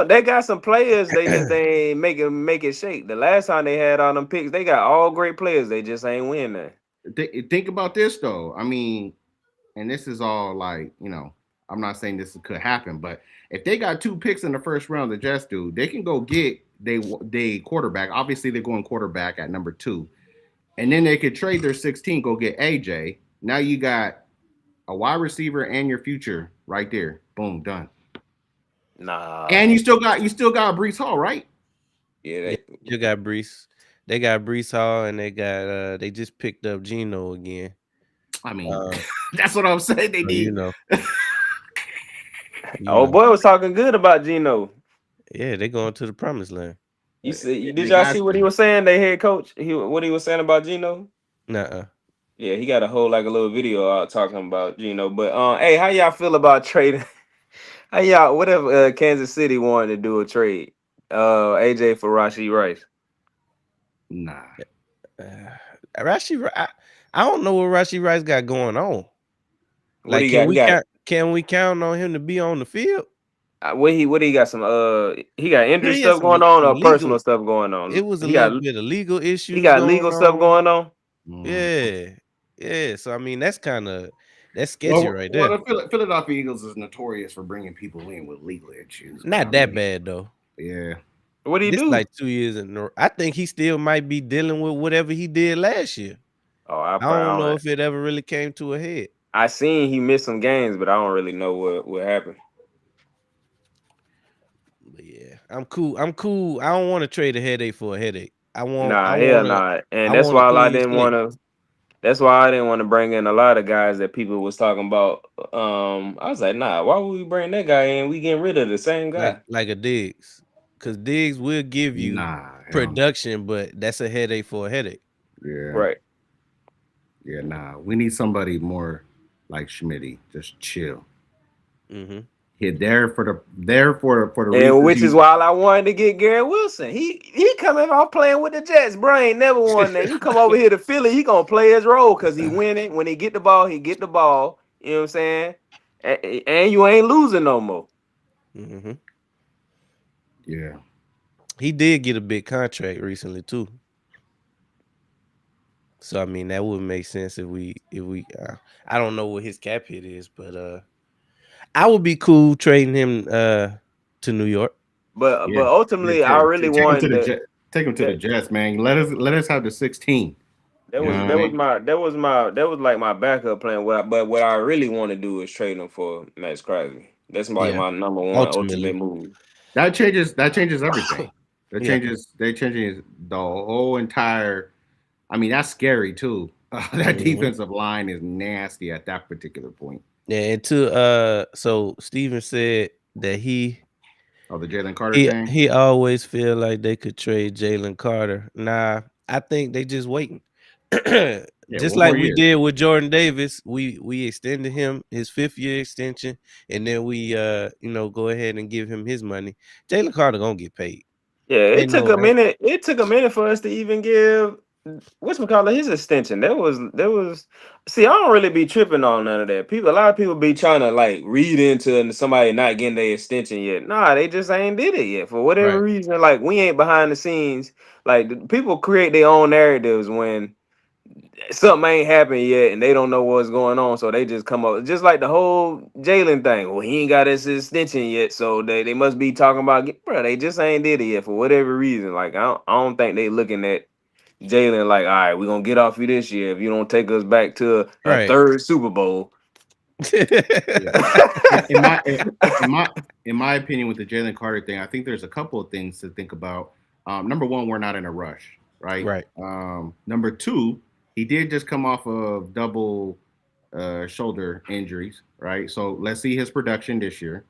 They got some players. They just ain't make it shake. The last time they had all them picks, they got all great players. They just ain't win that.
Think about this though. I mean, and this is all like, I'm not saying this could happen, but if they got 2 picks in the first round, the Jets do, they can go get they quarterback. Obviously, they're going quarterback at number 2, and then they could trade their 16, go get AJ. Now you got a wide receiver and your future right there. Boom, done.
Nah.
And you still got Brees Hall, right?
Yeah,
You got Brees. They got Brees Hall, and they got they just picked up Geno again.
I mean, That's what I'm saying. They
So you
need.
know, you
Oh
know.
boy was talking good about Geno.
Yeah, they going to the promised land.
You see, did
They
y'all
got
see what he
to.
was saying? They head coach, what he was saying about Geno.
Nuh-uh.
Yeah, he got a whole like a little video out talking about Geno. But hey, how y'all feel about trading? How y'all? What if Kansas City wanted to do a trade? AJ for Rashee Rice.
Nah.
Uh, I don't know what Rashi Rice got going on.
What do
Like,
you got? He got
can we count on him to be on the field?
what he got some he got injury
He had
stuff going on
some
or
legal.
personal stuff going
It
on.
was a
He
little
got
bit of legal
he
issues
got
going
legal stuff
on.
going on.
Mhm.
Yeah, yeah. So I mean, that's sketchy
Well,
right
well,
there.
the Philadelphia Eagles is notorious for bringing people in with legal issues, but I
Not that
mean,
bad though.
yeah,
What do you
This
do?
like 2 years in a row. I think he still might be dealing with whatever he did last year.
Oh, I
I don't
probably
know
don't.
if it ever really came to a head.
I seen he missed some games, but I don't really know what happened.
But yeah, I'm cool. I'm cool. I don't want to trade a headache for a headache.
Nah, hell nah.
I
And that's
want a
why I
clean
didn't
slate.
want to. That's why I didn't want to bring in a lot of guys that people was talking about. I was like, nah, why would we bring that guy in? We getting rid of the same guy.
Like a Diggs. Because Diggs will give you
nah, hell,
production, but that's a headache for a headache.
yeah,
Right.
yeah, nah. We need somebody more like Schmitty, just chill.
Hmm.
He there for the
And
reasons
which is
he.
why I wanted to get Garrett Wilson. He coming off playing with the Jets, bro. Ain't never won that. You come over here to Philly, he gonna play his role because he winning. When he get the ball, he get the ball. You know what I'm saying? And you ain't losing no more.
Hmm.
Yeah,
He did get a big contract recently too. So I mean that would make sense if we I don't know what his cap hit is, but I would be cool trading him to New York.
yeah,
But
yeah.
ultimately, I really
Take him to
wanted
the jet. Take him to the
that.
Jets, man. Let us have the 16.
That
You know
was
what I
that was
mean?
my that was like my backup plan. But what I really want to do is trade him for Max Crosby. That's like
Yeah,
my number one ultimate
ultimately.
move.
That changes everything. That
Yeah.
changes that changes the whole entire. I mean, that's scary too. That
Hmm.
defensive line is nasty at that particular point.
Yeah, and to so Steven said that
Oh, the Jalen Carter thing.
he always feel like they could trade Jalen Carter. Nah, I think they just waiting.
Yeah,
Just
one
like
more
we
year.
did with Jordan Davis, we extended him his 5th year extension, and then we go ahead and give him his money. Jalen Carter gonna get paid.
Yeah,
Ain't
it took
no
a
ain't,
minute. It took a minute for us to even give what's his extension. There was. See, I don't really be tripping on none of that. A lot of people be trying to like read into somebody not getting their extension yet. Nah, they just ain't did it yet for whatever
right.
reason. Like we ain't behind the scenes. Like people create their own narratives when something ain't happened yet and they don't know what's going on, so they just come up just like the whole Jalen thing. Well, he ain't got his extension yet, so they must be talking about bro. They just ain't did it yet for whatever reason. Like I don't think they looking at Jalen like, all right, we're gonna get off you this year if you don't take us back to a
Right.
third Super Bowl.
Yeah. In my in my in my opinion, with the Jalen Carter thing, I think there's a couple of things to think about. Number one, we're not in a rush, right?
Right.
Number two, he did just come off of double shoulder injuries, right? So let's see his production this year.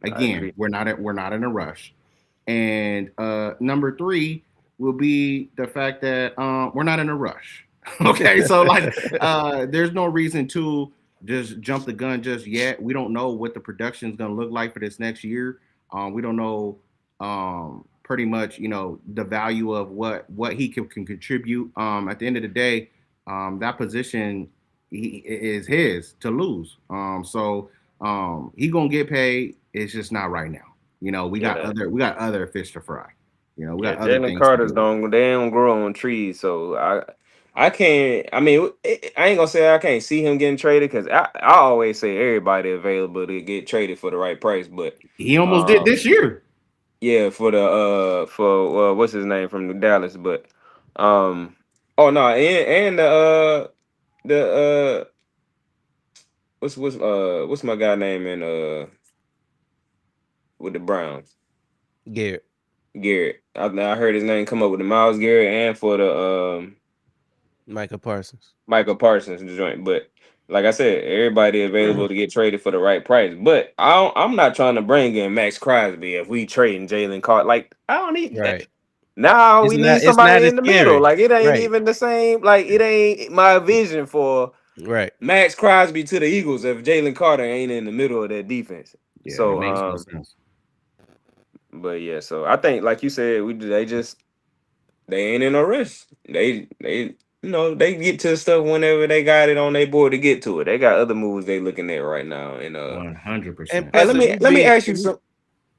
I
Again,
agree.
we're not in a rush. And number three will be the fact that we're not in a rush. Okay, so like there's no reason to just jump the gun just yet. We don't know what the production is going to look like for this next year. We don't know pretty much, the value of what he can contribute. At the end of the day, that position is his to lose. So he gonna get paid. It's just not right now. We got
Yeah.
other fish to fry. We
Yeah,
got other
Jalen
things to
Carter's
do.
don't grow on trees, so I can't. I mean, I ain't gonna say I can't see him getting traded because I always say everybody available to get traded for the right price, but
He almost did
um,
this year.
yeah, for what's his name from Dallas, but um, oh no, and the what's my guy name in with the Browns,
Garrett.
Garrett. I heard his name come up with the Miles Garrett and for the
Micah Parsons.
Michael Parsons joint, but like I said, everybody available to get traded for the right price. But I'm not trying to bring in Max Crosby if we trading Jalen Carter. Like I don't need that.
Right.
Now we need
It's not
somebody
as
in the middle.
scary.
Like it ain't
Right.
even the same. Like it ain't my vision for
Right.
Max Crosby to the Eagles if Jalen Carter ain't in the middle of that defense.
Yeah, that
So
makes no sense.
but yeah, so I think like you said, they ain't in a rush. They they get to stuff whenever they got it on their board to get to it. They got other moves they looking at right now. And
And
100%.
hey,
plus, if we
let me
being
ask you some.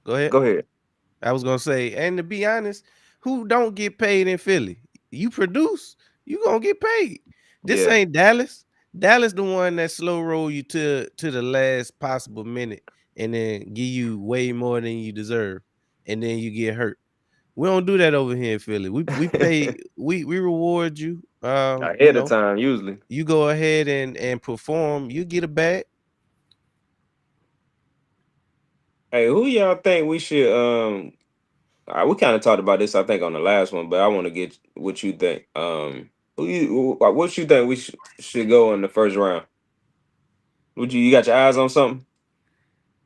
go ahead.
Go ahead.
I was gonna say, and to be honest, who don't get paid in Philly? You produce, you gonna get paid. This
Yeah,
ain't Dallas. Dallas the one that slow roll you to the last possible minute and then give you way more than you deserve, and then you get hurt. We don't do that over here in Philly. We pay we reward you.
ahead of time usually.
You go ahead and perform, you get a bag.
Hey, who y'all think we should we kind of talked about this I think on the last one, but I want to get what you think. What you think we should go in the first round? Would you got your eyes on something?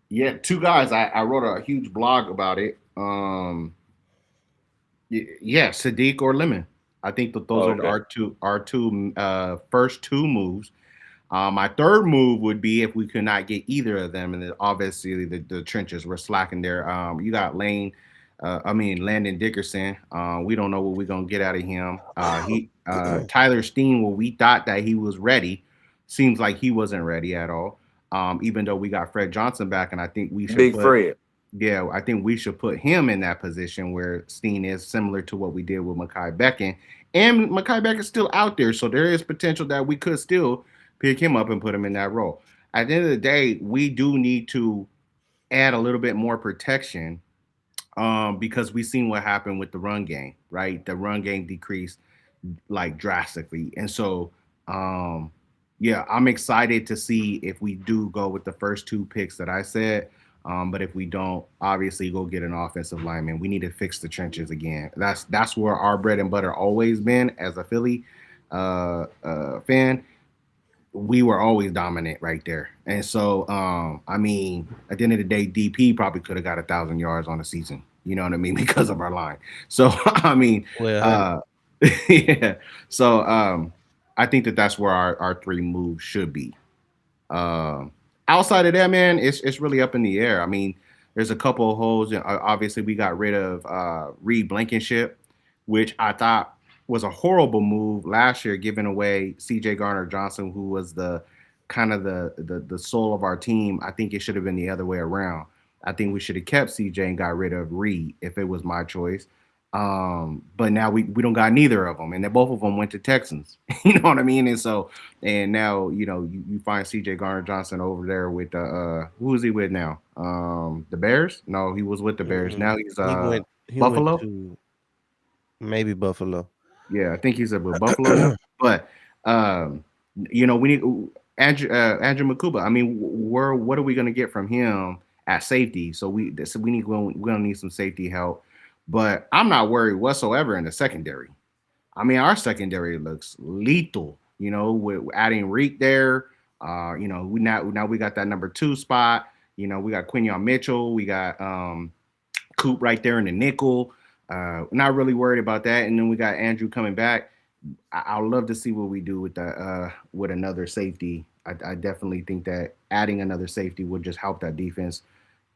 Yeah, two guys. I wrote a huge blog about it. Yeah, Sadiq or Lemon. I think that those
Oh,
are
okay.
our two first two moves. My third move would be if we could not get either of them, and then obviously the trenches were slacking there. You got Landon Dickerson. We don't know what we're gonna get out of him. He Tyler Steen. Well, we thought that he was ready. Seems like he wasn't ready at all. Even though we got Fred Johnson back, and I think we should
Big
put
Fred.
yeah, I think we should put him in that position where Steen is similar to what we did with Mekhi Becton. And Mekhi Becton's still out there, so there is potential that we could still pick him up and put him in that role. At the end of the day, we do need to add a little bit more protection because we've seen what happened with the run game, right? The run game decreased like drastically. And so, um, yeah, I'm excited to see if we do go with the first two picks that I said. But if we don't, obviously go get an offensive lineman. We need to fix the trenches again. That's where our bread and butter always been as a Philly fan. We were always dominant right there. And so, I mean, at the end of the day, DP probably could have got 1,000 yards on the season. You know what I mean? Because of our line. So, I mean,
Well, honey,
uh, yeah. So, I think that that's where our three moves should be. Um, Outside of that, man, it's really up in the air. I mean, there's a couple of holes. Obviously, we got rid of Reed Blankenship, which I thought was a horrible move last year, giving away C.J. Garner Johnson, who was the kind of the soul of our team. I think it should have been the other way around. I think we should have kept C.J. and got rid of Reed if it was my choice. But now we don't got neither of them, and then both of them went to Texans. You know what I mean? And so and now, you find CJ Garner Johnson over there with who is he with now? The Bears? No, he was with the Bears.
mm-mm.
Now he's
He went
Buffalo.
to maybe Buffalo.
Yeah, I think he's with Buffalo now. But we need Andrew Makuba. I mean, what are we gonna get from him at safety? We're gonna need some safety help. But I'm not worried whatsoever in the secondary. I mean, our secondary looks lethal. With adding Reek there. We now we got that number 2 spot. We got Quinion Mitchell. We got Coop right there in the nickel. Not really worried about that. And then we got Andrew coming back. I'd love to see what we do with the with another safety. I definitely think that adding another safety would just help that defense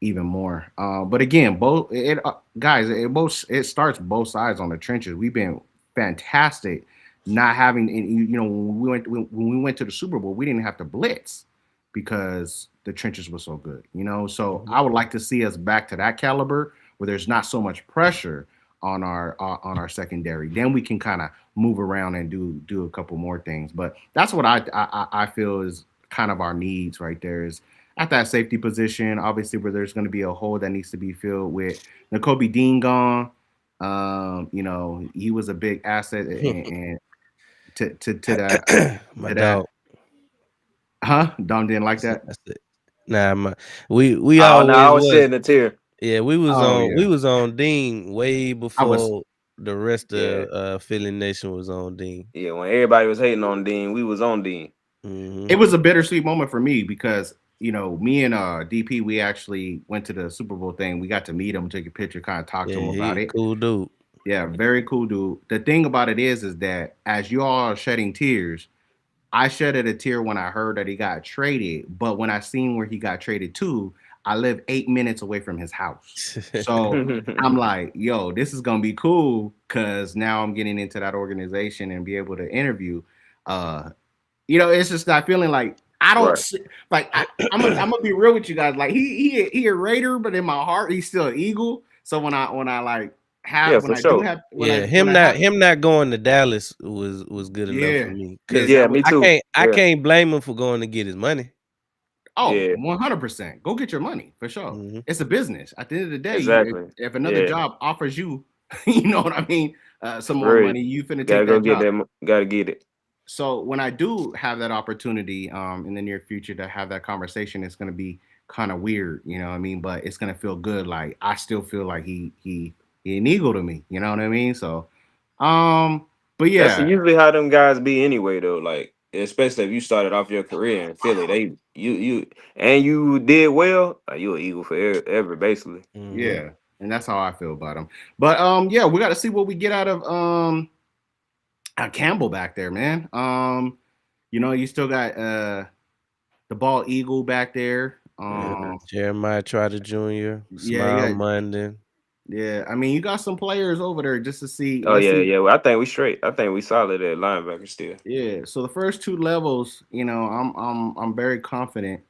even more. But again, both it guys, it starts both sides on the trenches. We've been fantastic not having. And when we went to the Super Bowl, we didn't have to blitz because the trenches were so good. So
Mhm.
I would like to see us back to that caliber where there's not so much pressure on our secondary. Then we can kind of move around and do a couple more things. But that's what I feel is kind of our needs right there is at that safety position, obviously where there's going to be a hole that needs to be filled with N'Kobe Dean gone. He was a big asset and to that
My
to that.
dog.
Huh? Dom didn't like
That's it.
that.
That's it. Nah, we
Oh no, I
always
was
was.
shedding a tear.
Yeah, we was
Oh
on we
yeah,
was on Dean way
I was.
before the rest
Yeah,
of Philly Nation was on Dean.
yeah. When everybody was hating on Dean, we was on Dean.
Mm-hmm.
It was a bittersweet moment for me because me and DP, we actually went to the Super Bowl thing. We got to meet him, take a picture, kind of talk to
Yeah,
him
he
about
a
it.
cool dude.
Yeah, very cool dude. The thing about it is that as you all are shedding tears, I shedded a tear when I heard that he got traded. But when I seen where he got traded to, I live 8 minutes away from his house. So I'm like, yo, this is gonna be cool because now I'm getting into that organization and be able to interview. Uh, it's just that feeling like I don't
Right.
see, like I'm gonna be real with you guys. Like he a Raider, but in my heart he's still an Eagle. So when I like
Yeah,
have when
for
I do
sure.
have
Yeah,
when I have
him not going to Dallas was good enough for
yeah
me
yeah
because
Yeah,
that was
me too.
I
Yeah,
can't blame him for going to get his money.
oh
yeah,
100%. Go get your money for sure.
Mm-hmm.
It's a business. At the end of the day,
exactly.
if another
Yeah,
job offers you, you know what I mean, some more
agreed.
money, you finna
Gotta
take
go
that
get
job.
that. Gotta get it.
So when I do have that opportunity in the near future to have that conversation, it's gonna be kind of weird, you know what I mean? But it's gonna feel good. Like I still feel like he an eagle to me, you know what I mean? So um but
That's
yeah,
usually how them guys be anyway, though. Like, especially if you started off your career in Philly, you and you did well. You an Eagle forever, basically.
Mm-hmm.
yeah, and that's how I feel about him. But yeah, we gotta see what we get out of Campbell back there, man. You still got the ball eagle back there.
Yeah, Jeremiah Trotter Jr.,
Yeah, you
Smile
got
London.
yeah. I mean, you got some players over there just to see.
Oh
Let's
yeah,
see.
yeah. Well, I think we straight. I think we solid at linebacker still.
Yeah. So the first two levels, I'm very confident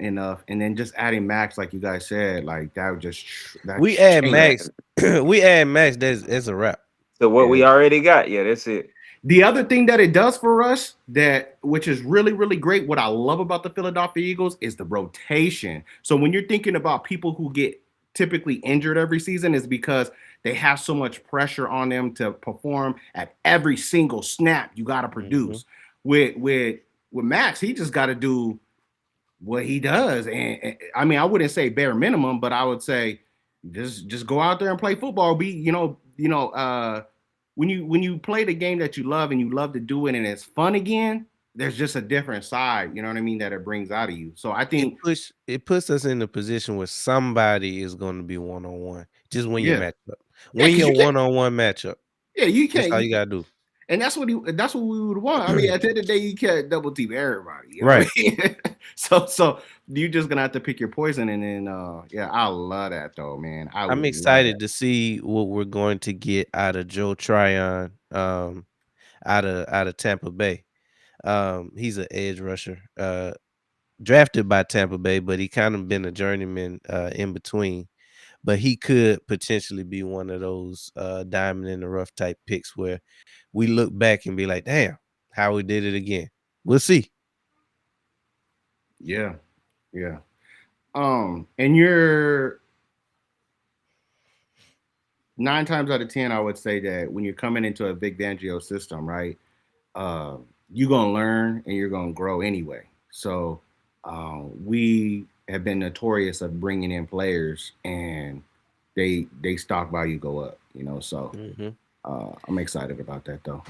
enough, and then just adding Max, like you guys said, like that would just that
We add
change.
Max.
Man.
We add Max. That's a wrap.
So what
Yeah.
we already got, yeah, that's it.
The other thing that it does for us that which is really really great, what I love about the Philadelphia Eagles is the rotation. So when you're thinking about people who get typically injured every season is because they have so much pressure on them to perform at every single snap. You got to
Mm-hmm.
produce. With Max, he just got to do what he does. And I mean, I wouldn't say bare minimum, but I would say just go out there and play football. Be when you play the game that you love and you love to do it and it's fun again, there's just a different side, you know what I mean, that it brings out of you. So I think
It puts us in a position where somebody is going to be one on one. Just win your
yeah.
matchup.
Yeah,
Win
because
your
you can't
one on one matchup.
yeah, you
That's
can't
all you gotta do.
and that's what we would want. I mean, at the end of the day, you can't double team everybody. You know what
Right.
I mean? So you just gonna have to pick your poison, and then yeah, I love that though, man. I
I'm
would love that.
excited to see what we're going to get out of Joe Tryon, out of Tampa Bay. He's an edge rusher, drafted by Tampa Bay, but he kind of been a journeyman in between. But he could potentially be one of those diamond in the rough type picks where we look back and be like, damn, how we did it again. We'll see.
Yeah, yeah. And you're 9 times out of 10, I would say that when you're coming into a Vic Fangio system, right? uh, you're gonna learn and you're gonna grow anyway. So we have been notorious of bringing in players and they stock value go up. So
Mhm.
I'm excited about that though.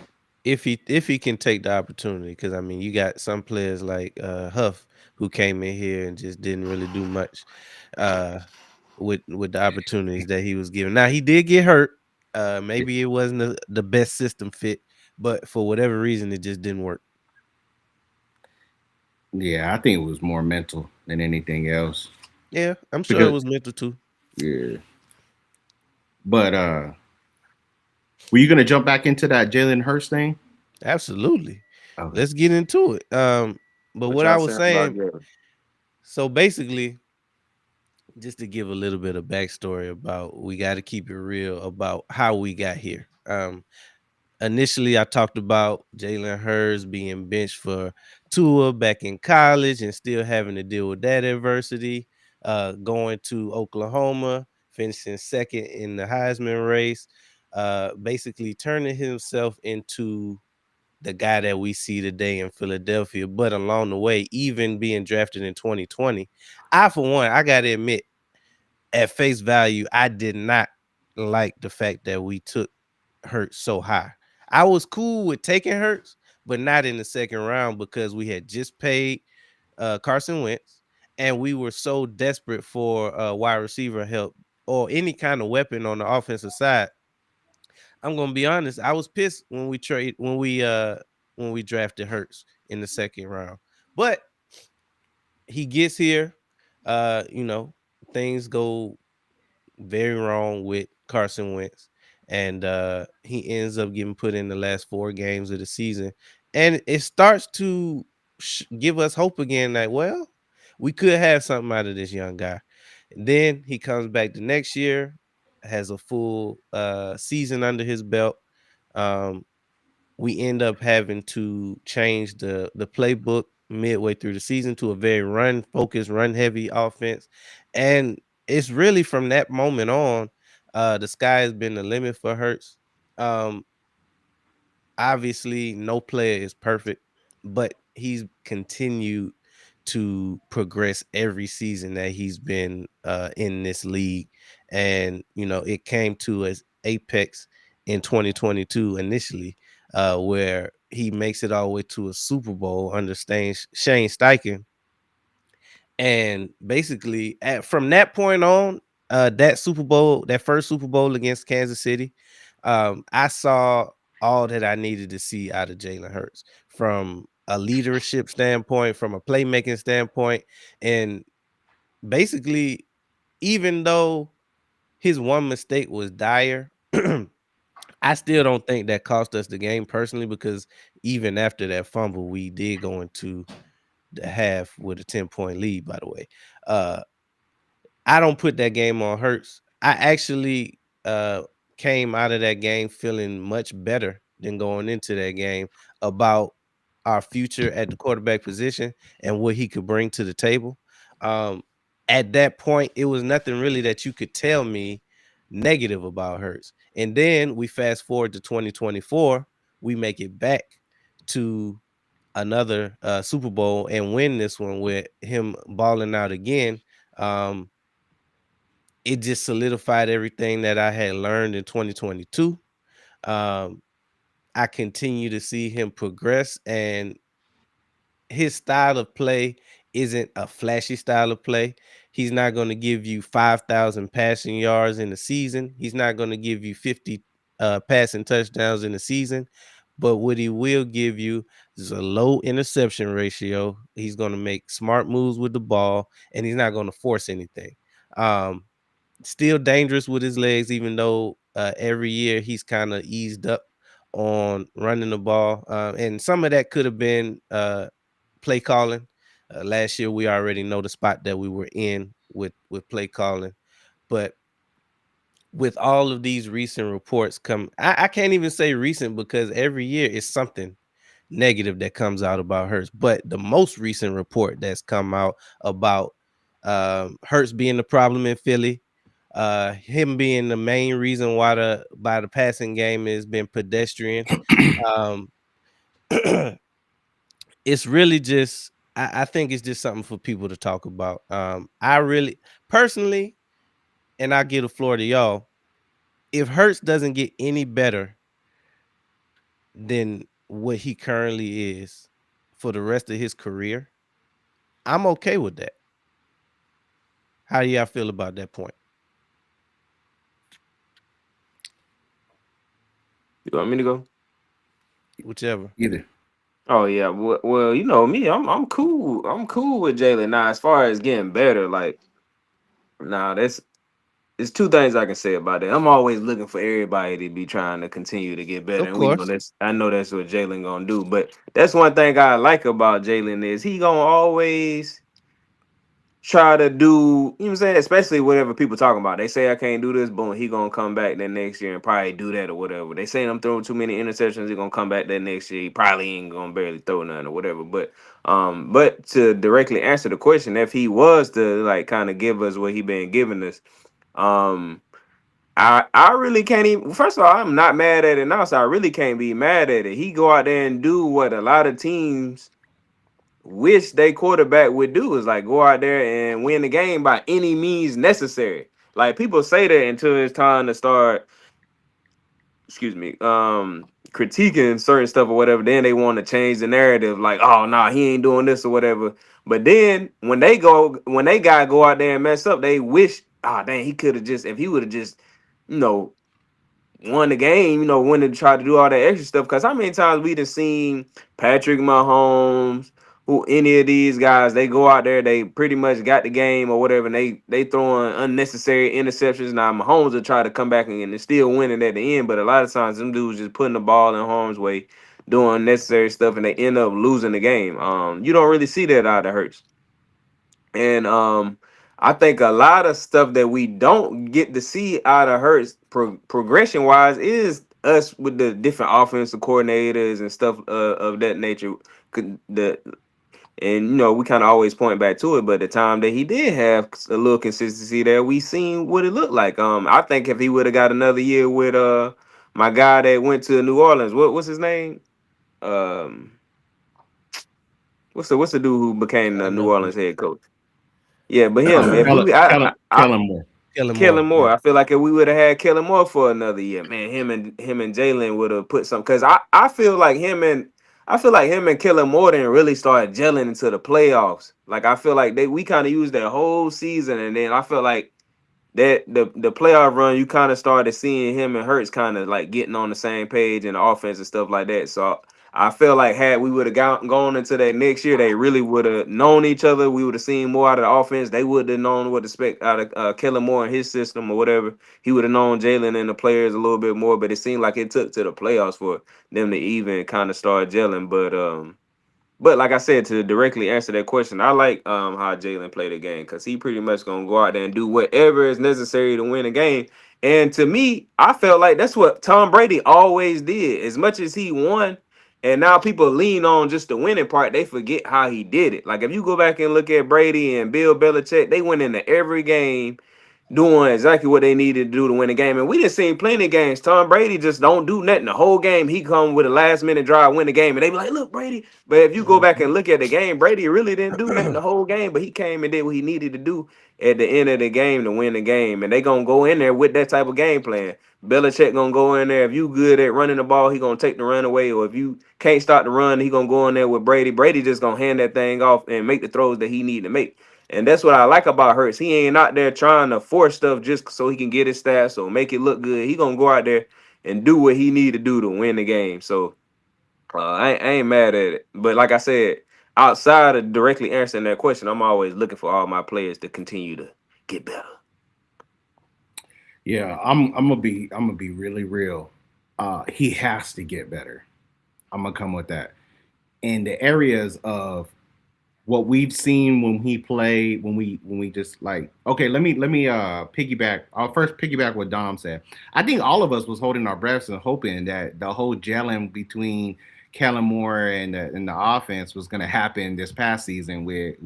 If he can take the opportunity, because I mean, you got some players like Huff who came in here and just didn't really do much uh, with the opportunities that he was given. Now he did get hurt. Maybe it wasn't the best system fit, but for whatever reason, it just didn't work.
Yeah, I think it was more mental than anything else
Yeah, I'm sure it
because
was mental too.
yeah. But were you gonna jump back into that Jalen Hurts thing?
Absolutely.
Okay.
Let's get into it. But
What
what I
y'all
was
saying about
saying,
Jalen?
so basically, just to give a little bit of backstory about, we got to keep it real about how we got here. Initially, I talked about Jalen Hurts being benched for Tua back in college and still having to deal with that adversity. Going to Oklahoma, finishing second in the Heisman race, basically turning himself into the guy that we see today in Philadelphia. But along the way, even being drafted in 2020, for one, I got to admit, at face value, I did not like the fact that we took Hurts so high. I was cool with taking Hurts, but not in the second round because we had just paid Carson Wentz, and we were so desperate for wide receiver help or any kind of weapon on the offensive side. I'm gonna be honest. I was pissed when when we drafted Hurts in the second round. But he gets here, you know, things go very wrong with Carson Wentz, and he ends up getting put in the last 4 games of the season, and it starts to give us hope again that well, we could have something out of this young guy. And then he comes back the next year, has a full season under his belt. Um, we end up having to change the playbook midway through the season to a very run focused, run heavy offense. And it's really from that moment on, the sky has been the limit for Hurts. Um, Obviously, no player is perfect, but he's continued to progress every season that he's been in this league. And, you know, it came to his apex in 2022 initially, where he makes it all the way to a Super Bowl under Shane Steichen. And basically, from that point on, that Super Bowl, that first Super Bowl against Kansas City, I saw all that I needed to see out of Jalen Hurts from a leadership standpoint, from a playmaking standpoint, and basically, even though his one mistake was dire, I still don't think that cost us the game personally because even after that fumble, we did go into the half with a 10-point lead. By the way, uh, I don't put that game on Hurts. I actually came out of that game feeling much better than going into that game about our future at the quarterback position and what he could bring to the table. Um, at that point, it was nothing really that you could tell me negative about Hurts. And then we fast forward to 2024, we make it back to another Super Bowl and win this one with him balling out again. Um, it just solidified everything that I had learned in 2022. Um, I continue to see him progress, and his style of play isn't a flashy style of play. He's not going to give you 5,000 passing yards in the season. He's not going to give you 50 passing touchdowns in the season. But what he will give you is a low interception ratio. He's going to make smart moves with the ball, and he's not going to force anything. Um, Still dangerous with his legs, even though every year he's kind of eased up on running the ball. And some of that could have been play calling. Last year, we already know the spot that we were in with play calling. But with all of these recent reports I can't even say recent because every year is something negative that comes out about Hurts. But the most recent report that's come out about Hurts being the problem in Philly, him being the main reason why the passing game has been pedestrian. Um, it's really just I think it's just something for people to talk about. I really personally, and I give the floor to y'all. If Hurts doesn't get any better than what he currently is for the rest of his career, I'm okay with that. How do y'all feel about that point?
You want me to go?
Whichever.
Either.
Oh yeah. Well, you know me. I'm cool. I'm cool with Jalen. Now, as far as getting better, like, nah, there's two things I can say about that. I'm always looking for everybody to be trying to continue to get better,
Of
and we know
course.
that's. I know that's what Jalen gonna do. But that's one thing I like about Jalen is he gonna always try to do, you know what I'm saying? Especially whatever people talking about. They say I can't do this, boom, he gonna come back that next year and probably do that or whatever. They say I'm throwing too many interceptions, he gonna come back that next year. He probably ain't gonna barely throw none or whatever. But to directly answer the question, if he was to like kind of give us what he been giving us, um, I really can't even. First of all, I'm not mad at it now, so I really can't be mad at it. He go out there and do what a lot of teams wish they quarterback would do is like go out there and win the game by any means necessary. Like people say that until it's time to start, excuse me, critiquing certain stuff or whatever, then they want to change the narrative, like, oh nah, he ain't doing this or whatever. But then when they gotta go out there and mess up, they wish, ah dang, he could have just if he would have just, you know, won the game, when to try to do all that extra stuff. Because how many times we done seen Patrick Mahomes, who any of these guys, they go out there, they pretty much got the game or whatever, and they throwing unnecessary interceptions. Now Mahomes will try to come back and still winning at the end, but a lot of times them dudes just putting the ball in harm's way, doing unnecessary stuff, and they end up losing the game. You don't really see that out of Hurts. And I think a lot of stuff that we don't get to see out of Hurts progression wise is us with the different offensive coordinators and stuff of that nature. The and we kind of always point back to it, but the time that he did have a little consistency there, we seen what it looked like. I think if he would have got another year with my guy that went to New Orleans, what's his name? Um, what's the dude who became the
I
New
know
Orleans head coach? Yeah, but him. If
Kellen,
we,
Kellen,
I
Kellen Moore.
Kellen
Kellen
Moore.
Moore.
Yeah.
I feel like if we would have had Kellen Moore for another year, man, him and Jalen would have put some. Because I feel like him and Kellen Moore didn't really start gelling into the playoffs. Like I feel like we kind of used that whole season, and then I feel like that the playoff run, you kind of started seeing him and Hurts kind of like getting on the same page in the offense and stuff like that. So I feel like had we would have gone into that next year, they really would have known each other. We would have seen more out of the offense. They would have known what to expect out of Kellen Moore and his system or whatever. He would have known Jalen and the players a little bit more. But it seemed like it took to the playoffs for them to even kind of start gelling. But like I said, to directly answer that question, I like how Jalen played the game because he pretty much gonna go out there and do whatever is necessary to win a game. And to me, I felt like that's what Tom Brady always did. As much as he won, and now people lean on just the winning part, they forget how he did it. Like if you go back and look at Brady and Bill Belichick, they went into every game doing exactly what they needed to do to win the game. And we didn't see plenty of games. Tom Brady just don't do nothing the whole game. He come with a last minute drive, win the game, and they be like, "Look, Brady." But if you go back and look at the game, Brady really didn't do nothing the whole game. But he came and did what he needed to do at the end of the game to win the game. And they gonna go in there with that type of game plan. Belichick gonna go in there. If you good at running the ball, he gonna take the run away. Or if you can't start the run, he gonna go in there with Brady. Brady just gonna hand that thing off and make the throws that he need to make. And that's what I like about Hurts. He ain't out there trying to force stuff just so he can get his stats or make it look good. He gonna go out there and do what he need to do to win the game. So I ain't mad at it. But like I said, outside of directly answering that question, I'm always looking for all my players to continue to get better.
Yeah, I'm gonna be really real. He has to get better. I'm gonna come with that. In the areas of what we've seen when he played, when we just like, okay, let me piggyback. I'll first piggyback what Dom said. I think all of us was holding our breaths and hoping that the whole gelling between Kellen Moore and the offense was gonna happen this past season with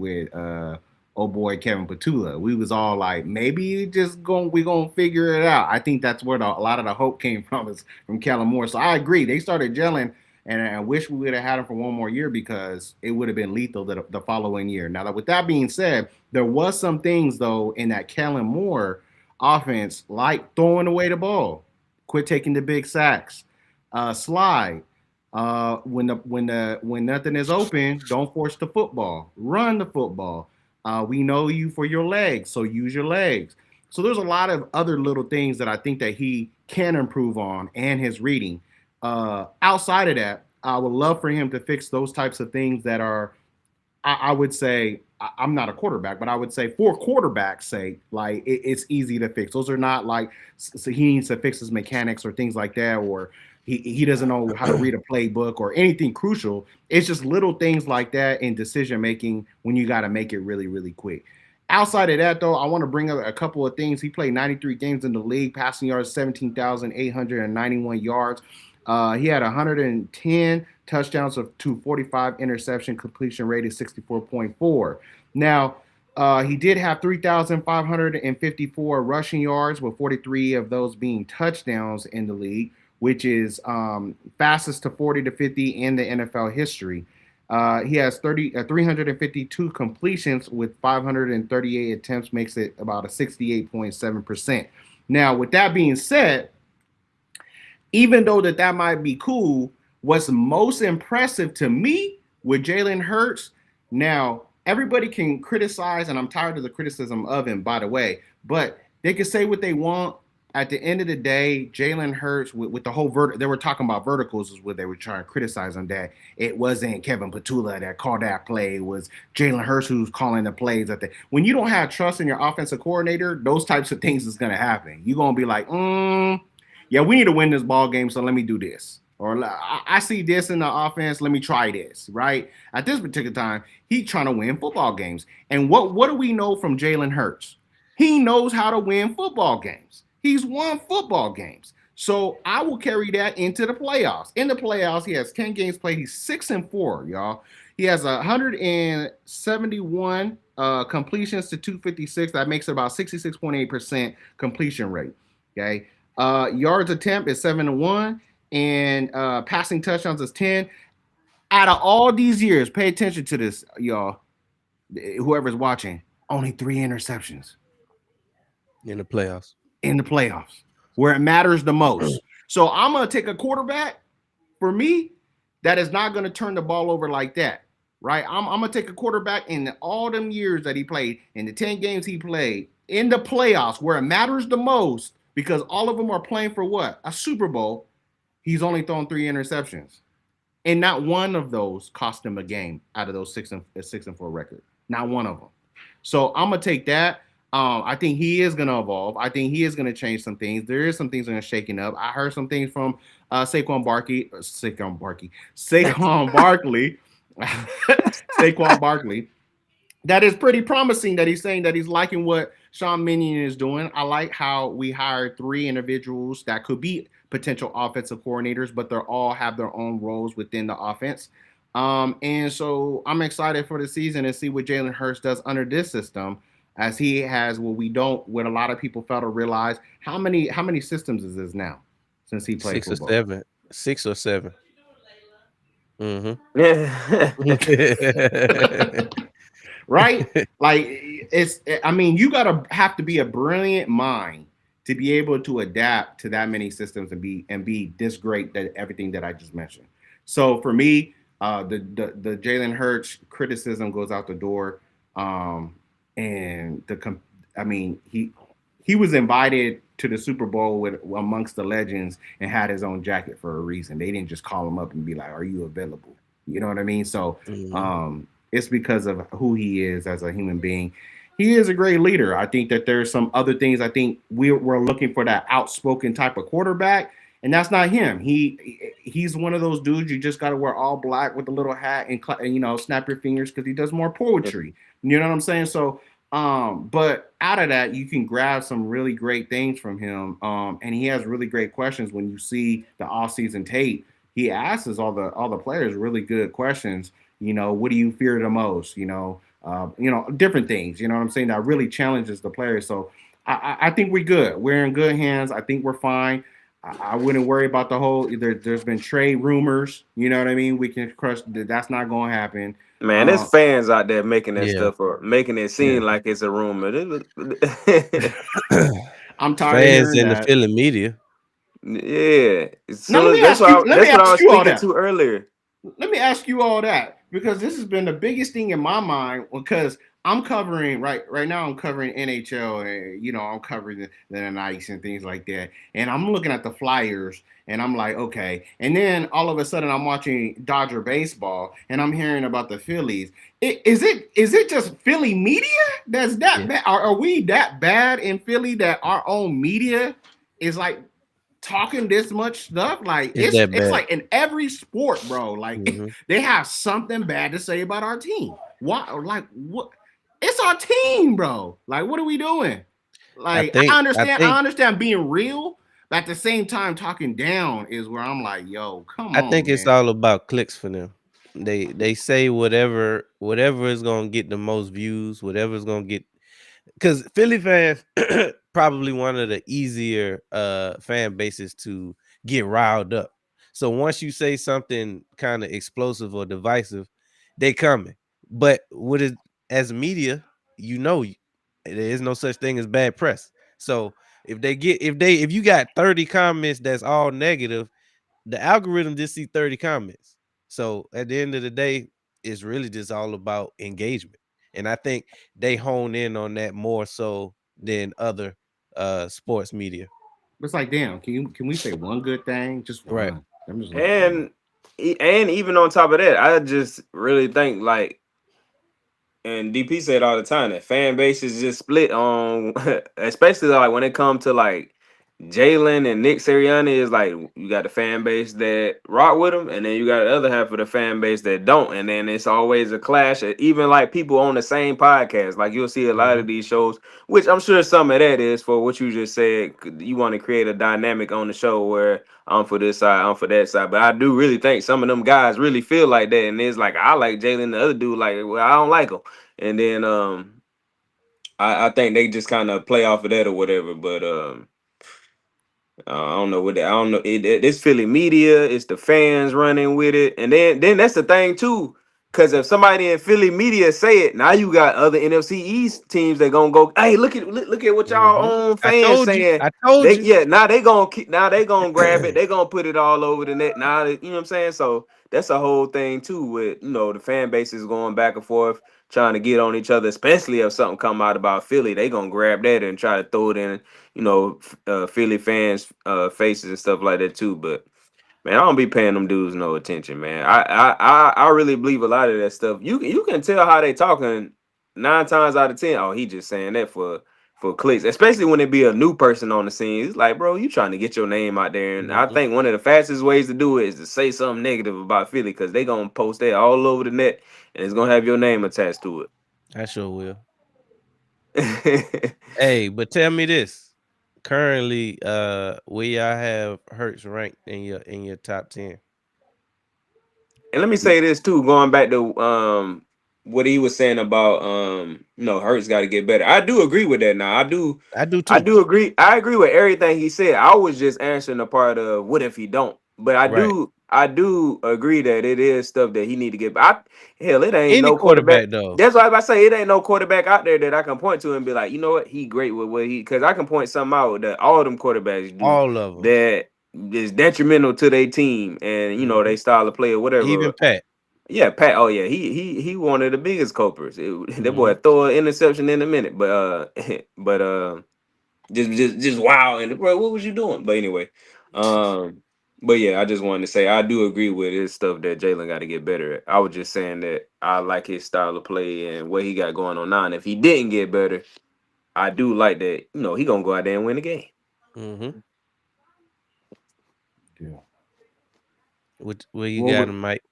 oh boy Kevin Patula. We was all like, maybe we gonna figure it out. I think that's where a lot of the hope came from, is from Kellen Moore. So I agree, they started gelling. And I wish we would have had him for one more year because it would have been lethal the following year. Now, with that being said, there was some things, though, in that Kellen Moore offense, like throwing away the ball, quit taking the big sacks, slide. When nothing is open, don't force the football. Run the football. We know you for your legs, so use your legs. So there's a lot of other little things that I think that he can improve on, and his reading. Outside of that, I would love for him to fix those types of things that are, I would say, I'm not a quarterback, but I would say for quarterbacks' sake, like it's easy to fix. Those are not like, so he needs to fix his mechanics or things like that, or he doesn't know how to read a playbook or anything crucial. It's just little things like that in decision making when you got to make it really, really quick. Outside of that, though, I want to bring up a couple of things. He played 93 games in the league, passing yards 17,891 yards. He had 110 touchdowns to 45 interception, completion rate is 64.4. Now, he did have 3,554 rushing yards, with 43 of those being touchdowns in the league, which is fastest to 40 to 50 in the NFL history. He has 352 completions with 538 attempts, makes it about a 68.7%. Now, with that being said, Even though that might be cool, what's most impressive to me with Jalen Hurts, now everybody can criticize, and I'm tired of the criticism of him, by the way, but they can say what they want. At the end of the day, Jalen Hurts with the whole they were talking about verticals is what they were trying to criticize on that. It wasn't Kevin Petula that called that play. It was Jalen Hurts who's calling the plays. When you don't have trust in your offensive coordinator, those types of things is going to happen. You're going to be like, yeah, we need to win this ball game, so let me do this. Or I see this in the offense, let me try this, right? At this particular time, he's trying to win football games. And what do we know from Jalen Hurts? He knows how to win football games. He's won football games. So I will carry that into the playoffs. In the playoffs, he has 10 games played. He's 6-4, y'all. He has 171 completions to 256. That makes it about 66.8% completion rate. Okay. Yards attempt is 7-1, and passing touchdowns is 10. Out of all these years, pay attention to this, y'all. Whoever's watching, only 3 interceptions
in the playoffs.
In the playoffs, where it matters the most. So I'm gonna take a quarterback for me that is not gonna turn the ball over like that, right? I'm gonna take a quarterback in all them years that he played, in the 10 games he played in the playoffs, where it matters the most. Because all of them are playing for what? A Super Bowl. He's only thrown 3 interceptions. And not one of those cost him a game out of those 6-4 record. Not one of them. So I'm going to take that. I think he is going to evolve. I think he is going to change some things. There is some things that are shaking up. I heard some things from Saquon Barkley. Saquon Barkley. That is pretty promising that he's saying that he's liking what Sean Mannion is doing. I like how we hired 3 individuals that could be potential offensive coordinators, but they all have their own roles within the offense. And so I'm excited for the season and see what Jalen Hurts does under this system, as he has what a lot of people fail to realize. How many systems is this now since he played
6
football?
or 7. 6 or 7.
Right? Like you have to be a brilliant mind to be able to adapt to that many systems and be this great at everything that I just mentioned. So for me, the Jalen Hurts criticism goes out the door. He was invited to the Super Bowl amongst the legends and had his own jacket for a reason. They didn't just call him up and be like, "Are you available?" You know what I mean? So it's because of who he is as a human being. He is a great leader. I think that there's some other things. I think we're looking for that outspoken type of quarterback, and that's not him. He's one of those dudes you just got to wear all black with a little hat and snap your fingers because he does more poetry. You know what I'm saying? So, but out of that, you can grab some really great things from him. And he has really great questions. When you see the offseason tape, he asks all the players really good questions. What do you fear the most? Different things. You know what I'm saying? That really challenges the players. So I think we're good. We're in good hands. I think we're fine. I wouldn't worry about the whole. There's been trade rumors. You know what I mean? We can crush. That's not going to happen.
Man, there's fans out there making that stuff or making it seem like it's a rumor.
I'm tired of hearing
in
that.
the Philly media.
Yeah.
So
that's what I was speaking to earlier.
Let me ask you all that, because this has been the biggest thing in my mind, because I'm covering right now. I'm covering NHL, and I'm covering the Knights and things like that. And I'm looking at the Flyers, and I'm like, okay. And then all of a sudden, I'm watching Dodger baseball, and I'm hearing about the Phillies. Is it just Philly media that's that bad? Are we that bad in Philly that our own media is like talking this much stuff? Like it's like in every sport, bro. Like they have something bad to say about our team. Why? Like what? It's our team, bro. Like, what are we doing? Like, I understand being real, but at the same time, talking down is where I'm like, yo, come on.
I think it's all about clicks for them. They say whatever is gonna get the most views, whatever is gonna get, because Philly fans probably one of the easier fan bases to get riled up. So once you say something kind of explosive or divisive, they coming. But as media, there is no such thing as bad press. So If you got 30 comments that's all negative, the algorithm just see 30 comments. So at the end of the day, it's really just all about engagement. And I think they hone in on that more so than other sports media.
It's like, damn, can we say one good thing? Just
Right.
one. I'm just looking for one.
And even on top of that, I just really think like, and DP said all the time that fan base is just split on, especially like when it comes to like Jalen and Nick Sirianni. Is like you got the fan base that rock with them, and then you got the other half of the fan base that don't, and then it's always a clash. Even like people on the same podcast, like you'll see a lot of
Mhm.
these shows, which I'm sure some of that is for what you just said. You want to create a dynamic on the show where I'm for this side, I'm for that side. But I do really think some of them guys really feel like that, and it's like I like Jalen, the other dude like, well, I don't like him, and then I think they just kind of play off of that or whatever. But I don't know what that. I don't know. It's Philly media. It's the fans running with it, and then that's the thing too. Because if somebody in Philly media say it, now you got other NFC East teams that gonna go. Hey, look at what y'all
Mhm.
own
I
fans
told you.
saying.
I told
They
you.
now they gonna now they gonna grab it. They gonna put it all over the net. Now you know what I'm saying. So that's a whole thing too. With the fan bases going back and forth, trying to get on each other. Especially if something come out about Philly, they gonna grab that and try to throw it in Philly fans faces and stuff like that too. But man, I don't be paying them dudes no attention, man. I really believe a lot of that stuff. You can tell how they talking 9 times out of 10. Oh, he just saying that for clicks, especially when it be a new person on the scene. It's like, bro, you trying to get your name out there, and I
Mhm.
think one of the fastest ways to do it is to say something negative about Philly because they gonna post that all over the net, and it's gonna have your name attached to
I sure will.
it.
Hey, but tell me this. Currently, where y'all have Hurts ranked in your top 10?
And let me say this too, going back to what he was saying about Hurts got to get better. I do agree with that. Now
I do
I
too.
do agree. I agree with everything he said. I was just answering the part of what if he don't. But
Right.
I do agree that it is stuff that he need to get. Hell, it ain't
Any
no quarterback.
quarterback though.
That's why I was about to say it ain't no quarterback out there that I can point to and be like, you know what, he great with what he. Because I can point something out that all them quarterbacks do
All of them.
that is detrimental to their team and
Mhm.
they style of play or whatever.
Even Pat.
Yeah, Pat. Oh yeah, he one of the biggest culprits. That boy
Mhm.
throw an interception in a minute, but but just wow. And bro, what was you doing? But anyway, but yeah, I just wanted to say I do agree with his stuff that Jalen got to get better at. I was just saying that I like his style of play and what he got going on now. And if he didn't get better, I do like that. He gonna go out there and win the game.
Mhm.
Yeah.
Where you
Well,
got him, Mike?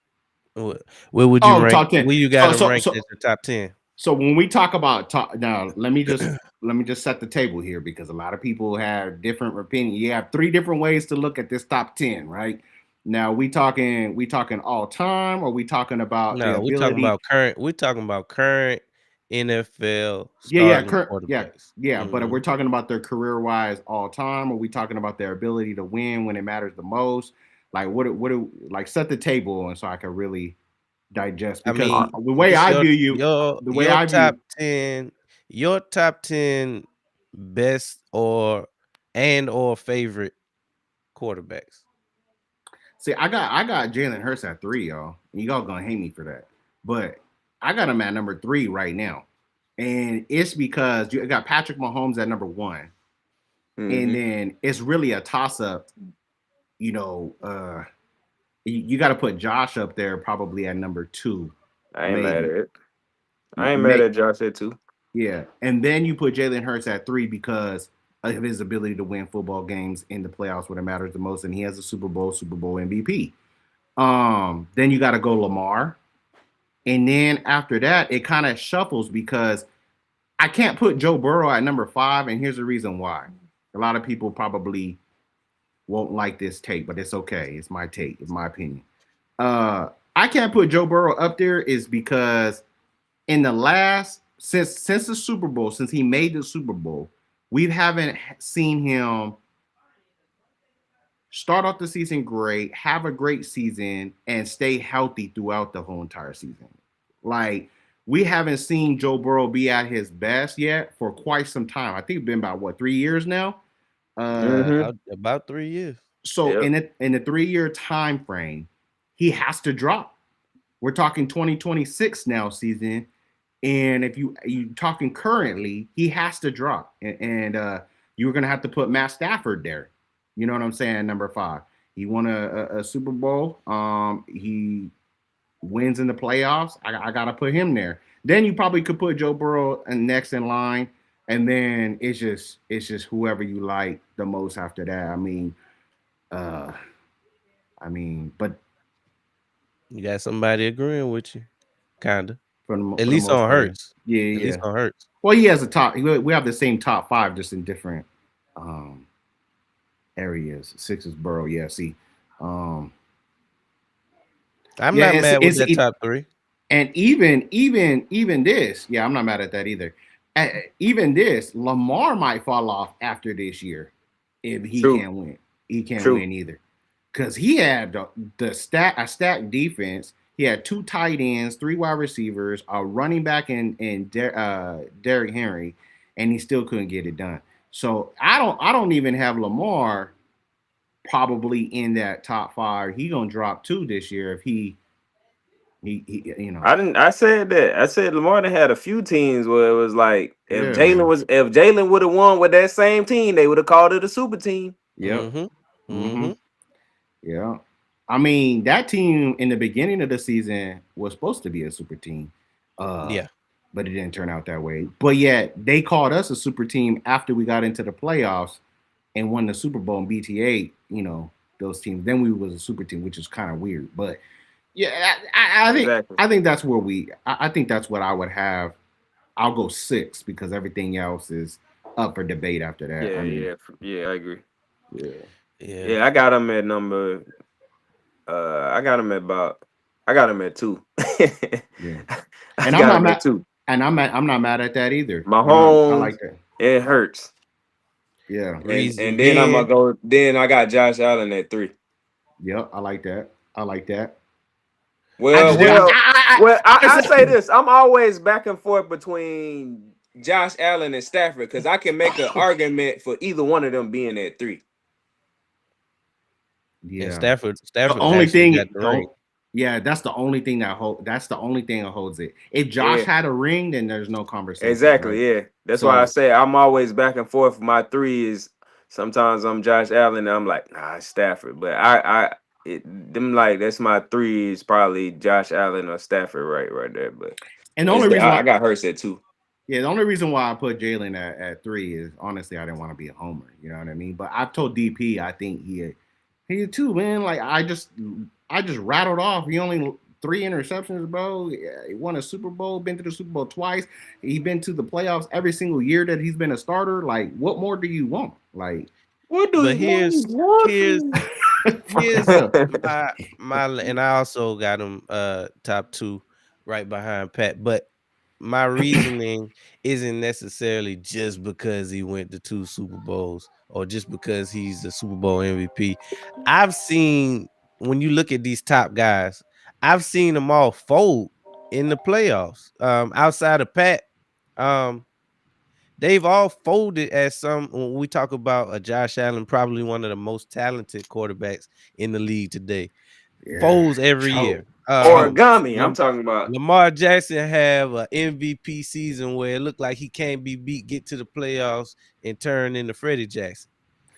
Where would you
oh,
rank?
top 10.
Where you got
So
him
so
ranked
so
as the top 10?
so when we talk about top now, let me just set the table here because a lot of people have different opinions. You have three different ways to look at this top 10, right? Now we talking all time, or we talking about the
No, we're talking
ability.
about current. We're talking about current NFL
Yeah, yeah,
starting
current, yeah,
quarterbacks.
yeah. But if
Mhm.
we're talking about their career wise all time, or we talking about their ability to win when it matters the most, like like set the table, and so I can really digest
I
because
Uh,
mean,
the way
what's
I
your
view you,
your
the way
your
I
top
view.
10? Your top 10 best or favorite quarterbacks.
See, I got Jalen Hurts at 3, y'all. And y'all gonna hate me for that, but I got him at number 3 right now, and it's because you got Patrick Mahomes at number 1, and
mhm.
then it's really a toss up. You know, you got to put Josh up there probably at number 2,
I ain't mad at
maybe.
it. I ain't mad
May,
at Josh at too.
yeah, and then you put Jalen Hurts at 3 because of his ability to win football games in the playoffs when it matters the most, and he has a Super Bowl MVP. Then you got to go Lamar, and then after that, it kind of shuffles because I can't put Joe Burrow at number 5, and here's the reason why. A lot of people probably won't like this take, but it's okay. It's my take. It's my opinion. I can't put Joe Burrow up there is because in the last since the Super Bowl, since he made the Super Bowl, we haven't seen him start off the season great, have a great season, and stay healthy throughout the whole entire season. Like we haven't seen Joe Burrow be at his best yet for quite some time. I think it's been about 3 years now.
Mm-hmm.
About 3 years.
So
Yep.
in the 3-year time frame, he has to drop. We're talking 2026 now season, and if you talking currently, he has to drop, and you're gonna have to put Matt Stafford there. You know what I'm saying? Number 5. He won a Super Bowl. He wins in the playoffs. I gotta put him there. Then you probably could put Joe Burrow next in line, and then it's just whoever you like the most after that. Uh, but
You got somebody agreeing with you, kinda. At
for the
least
most
on
part,
Hurts.
yeah,
At
yeah.
least on Hurts.
Well, he has a top. We have the same top 5, just in different um areas. 6 is Burrow. Yeah, see, um,
I'm
yeah,
not mad with that top 3.
and even this. Yeah, I'm not mad at that either. Even this, Lamar might fall off after this year if he
True.
can't win. He can't
True.
win either because he had the stacked defense. He had 2 tight ends, 3 wide receivers, a running back in Derrick Henry, and he still couldn't get it done. So I don't even have Lamar probably in that top 5. He gonna drop 2 this year if he you know.
I said that. I said Lamar done had a few teams where it was like
Yeah, man.
If Jalen would have won with that same team, they would have called it a super team.
Yep.
Mhm.
Mm-hmm.
Mhm.
Yeah. I mean, that team in the beginning of the season was supposed to be a super team.
Yeah.
But it didn't turn out that way. But yet they called us a super team after we got into the playoffs and won the Super Bowl and BTA, those teams. Then we was a super team, which is kind of weird. But yeah,
Exactly.
I think that's where I think that's what I would have. I'll go 6 because everything else is up for debate after that.
Yeah,
I mean,
yeah, I agree.
yeah.
Yeah.
Yeah, I got him at number. I got him at about. I got him at 2.
Yeah.
I
And I'm
got
not
him
mad
at 2.
and I'm not mad at that either. I
Mahomes,
like that.
it hurts,
Yeah.
Breezy
and then I'm gonna
Ben.
go. Then I got Josh Allen at 3.
Yep, I like that. I like that. I
Well,
just
well, I
I
say this. I'm always back and forth between Josh Allen and Stafford because I can make an argument for either one of them being at 3.
And
yeah.
Stafford
The
Stafford
only
actually
thing
got the ring.
yeah, that's the only thing that's the only thing that holds it. If Josh
Yeah,
had a ring, then there's no conversation, right?
exactly. Yeah, that's why I
So
say I'm always back and forth. My 3 is sometimes I'm Josh Allen and I'm like, nah, it's Stafford. But them like that's my 3 is probably Josh Allen or Stafford right there. But
and the only reason
I
why
got Hurts at 2.
yeah, the only reason why I put Jalen at 3 is honestly I didn't want to be a homer. You know what I mean? But I've told DP I think he too, man. Like I just rattled off. He only 3 interceptions, bro. Yeah, he won a Super Bowl, been to the Super Bowl twice. He been to the playoffs every single year that he's been a starter. Like, what more do you want? Like,
What do
But
you
here's
want?
here's
for
here's
real.
my and I also got him top 2 right behind Pat. But my reasoning isn't necessarily just because he went to 2 Super Bowls or just because he's the Super Bowl MVP. I've seen when you look at these top guys, I've seen them all fold in the playoffs. Outside of Pat, um, they've all folded as some when we talk about a Josh Allen, probably one of the most talented quarterbacks in the league today.
Yeah,
Folds every
choke,
year.
choke.
Origami, I'm
Lam-
talking about.
Lamar Jackson have an MVP season where it looked like he can't be beat, get to the playoffs, and turn into Freddie Jackson.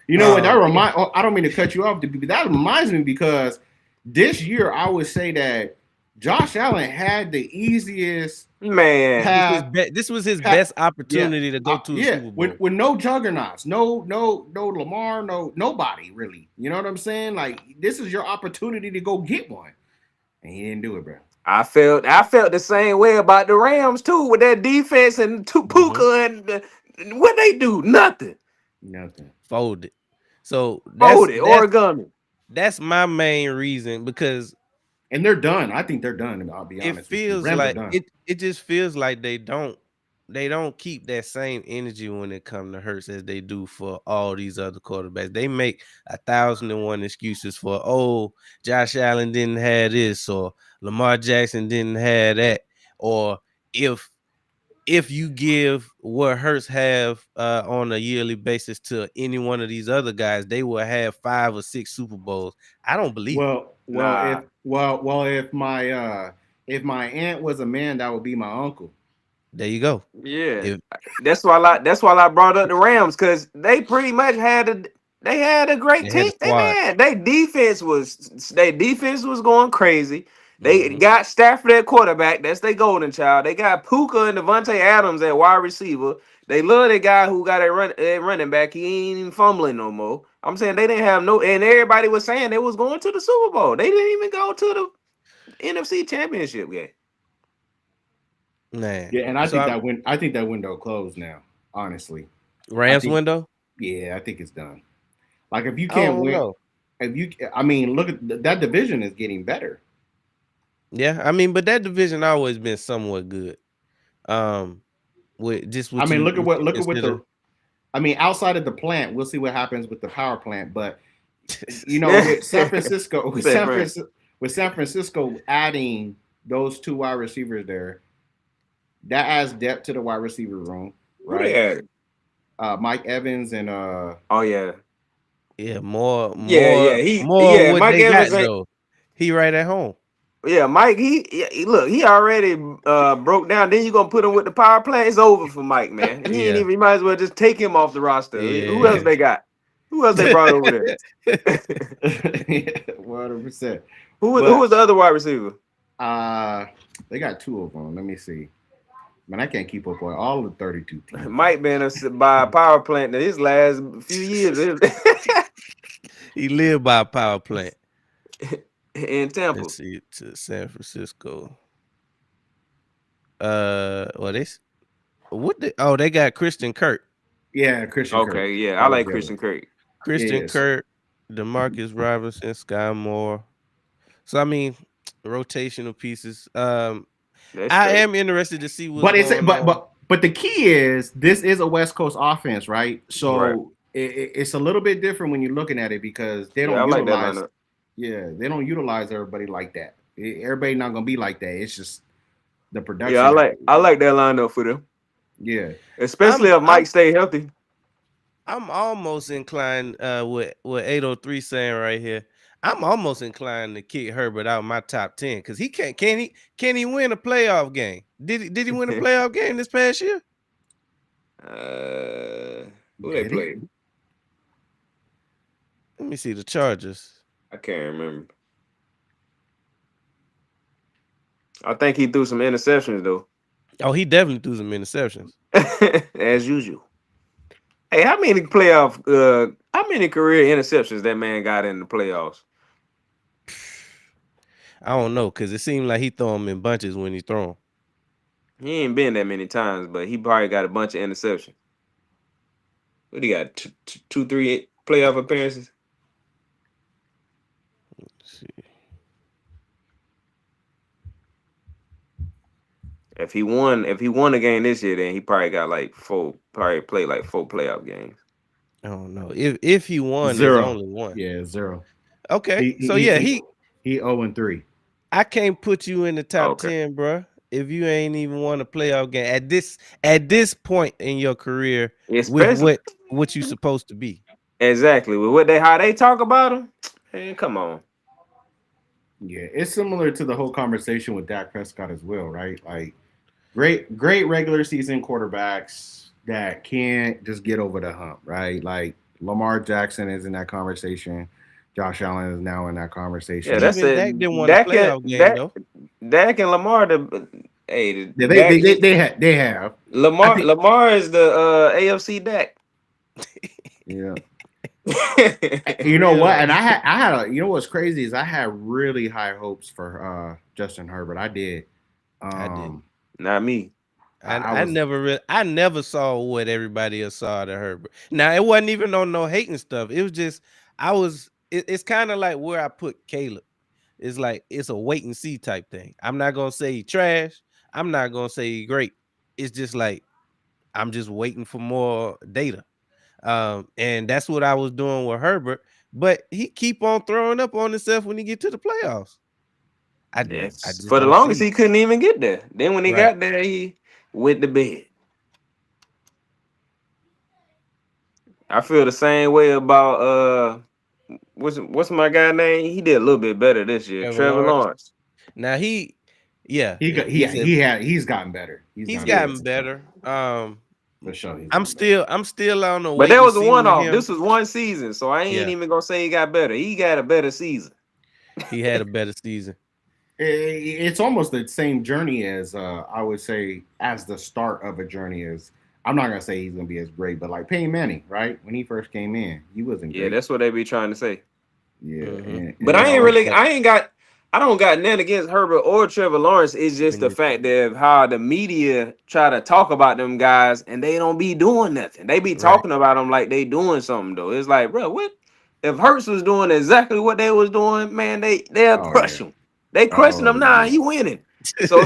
You know what? That
Um,
remind. Oh, I don't mean to cut you off, but that reminds me because this year I would say that Josh Allen had the easiest
Man,
path.
this was his
path
best
yeah,
opportunity to go to a
yeah.
Super
With
Bowl.
no juggernauts, no Lamar, nobody really. You know what I'm saying? Like this is your opportunity to go get one, and he didn't do it, bro.
I felt the same way about the Rams too with that defense and
Mhm.
Puka and what they do nothing.
Nothing.
Folded. So
Folded origami.
that's my main reason because
And they're done. I think they're done. I'll be
it
honest with you. The
feels
Rams are
like
done.
it just feels like they don't keep that same energy when it comes to Hurts as they do for all these other quarterbacks. They make 1,001 excuses for, oh, Josh Allen didn't have this, or Lamar Jackson didn't have that, or if if you give what Hurts have on a yearly basis to any one of these other guys, they will have 5 or 6 Super Bowls. I don't believe it.
Nah.
If my aunt was a man, that would be my uncle.
There you go.
Yeah,
If
that's why I brought up the Rams because they pretty much had a great
they had
team.
a squad.
They defense was going crazy. They
Hmm.
got Stafford at quarterback. That's their golden child. They got Puka and Devontae Adams at wide receiver. They love that guy who got a running back. He ain't even fumbling no more. I'm saying they didn't have no, and everybody was saying they was going to the Super Bowl. They didn't even go to the NFC Championship game.
Man.
Yeah, and
So
I think that window closed now. Honestly, I
Rams
think
window?
yeah, I think it's done. Like if you
I
can't
don't
win,
know.
if you, I mean, look at that division is getting better.
Yeah, I mean, but that division always been somewhat good. Um, with just
I mean,
what you
look at what
consider.
the. I mean, outside of the plant, we'll see what happens with the power plant. But you know,
Yeah.
with San Francisco,
Say, friend.
With San Francisco adding those 2 wide receivers there, that adds depth to the wide receiver room,
Who they
right?
had?
Mike Evans and
Oh yeah.
Yeah, more,
Yeah,
more,
yeah.
more of
Yeah,
what
Mike
they got
Evans ain't.
though. He right at home.
Yeah, Mike. Look. He already broke down. Then you gonna put him with the power plant? It's over for Mike, man. He ain't
Yeah,
even. You might as well just take him off the roster. Who else
yeah.
they got? Who else they brought over there?
100%.
Who
But
was the other wide receiver?
uh, they got 2 of them. Let me see. Man, I can't keep up with all the 32 teams.
Mike been by a power plant in his last few years
He lived by a power plant.
in Tampa.
Let's see to San Francisco. Well, they got Christian Kirk.
Yeah, Christian Kirk.
Okay, yeah, I
That was
like
the other.
Christian Kirk.
Christian
Yes.
Kirk, Demarcus Robinson, Sky Moore. So I mean, rotational pieces.
That's
I
straight.
am interested to see what's
But it's
going on.
but the key is this is a West Coast offense, right?
Right.
So it's a little bit different when you're looking at it because they
Yeah, I
don't
like that
utilize.
lineup.
Yeah, they don't utilize everybody like that. Everybody not gonna be like that. It's just the
Yeah, I
production.
like I like that lineup for them,
Yeah,
especially
I'm
if
I'm
Mike stay healthy.
I'm almost inclined with what 803 saying right here. I'm almost inclined to kick Herbert out of my top 10 because he can he win a playoff game? Did he win a playoff game this past year?
Who they
did he?
played?
Let me see the Chargers.
I can't remember. I think he threw some interceptions though,
Oh, he definitely threw some interceptions.
as usual. Hey, how many career interceptions that man got in the playoffs?
I don't know because it seemed like he throw them in bunches when he throw them.
He ain't been that many times, but he probably got a bunch of interceptions. What he got? Two, three playoff appearances.
Let's see.
If he won a game this year, then he probably got like four. Probably played like 4 playoff games.
I don't know if he won. There's
Zero.
only one.
Yeah, zero.
Okay,
He
so
he
yeah,
he he 0-3.
I can't put you in the top
Okay.
10, bro. If you ain't even won a playoff game at this point in your career with
Especially
what you supposed to be.
exactly with what how they talk about him. Man, come on.
Yeah, it's similar to the whole conversation with Dak Prescott as well, right? Like great regular season quarterbacks that can't just get over the hump, right? Like Lamar Jackson is in that conversation. Josh Allen is now in that
Yeah,
conversation.
that's
Even
it.
Dak didn't want a
Dak and
playoff game
Dak,
though.
Dak and Lamar. Hey,
Yeah,
Dak.
they have. I
Lamar
think
Lamar is the AFC Dak.
yeah. You know what?
Real.
And you know what's crazy is I had really high hopes for Justin Herbert. I did.
I didn't.
Not me.
I
I
was
never saw what everybody else saw to Herbert. Now it wasn't even on no hating stuff. It was just it's kind of like where I put Caleb. It's like it's a wait and see type thing. I'm not gonna say he trash. I'm not gonna say he great. It's just like I'm just waiting for more data. And that's what I was doing with Herbert. But he keep on throwing up on himself when he get to the playoffs. I
Yes.
just
For the
don't
longest,
see it.
he couldn't even get there. Then when he
Right.
got there, went to bed. I feel the same way about what's my guy name? He did a little bit better this year.
Trevor
Trevor
Lawrence.
Lawrence.
Now yeah,
He's gotten better.
he's
Yeah.
gotten better.
For sure.
I'm still on the
But
wait
that
and
was a
see with
one-off.
him.
This was one season, so I ain't
Yeah.
even gonna say he got better. He got a better season.
He had a better season.
It's almost the same journey as I would say as the start of a journey is. I'm not gonna say he's gonna be as great, but like Peyton Manning, right? When he first came in, he wasn't
Yeah,
great.
that's what they be trying to say.
Yeah,
Mhm.
But
and
I don't got nothing against Herbert or Trevor Lawrence. It's just the fact that of how the media try to talk about them guys and they don't be doing nothing. They be
Right.
talking about them like they doing something though. It's like, bro, what if Hurts was doing exactly what they was doing? Man, they'll
oh
crush
yeah,
him. They crushing
oh
him now.
yeah.
He winning. So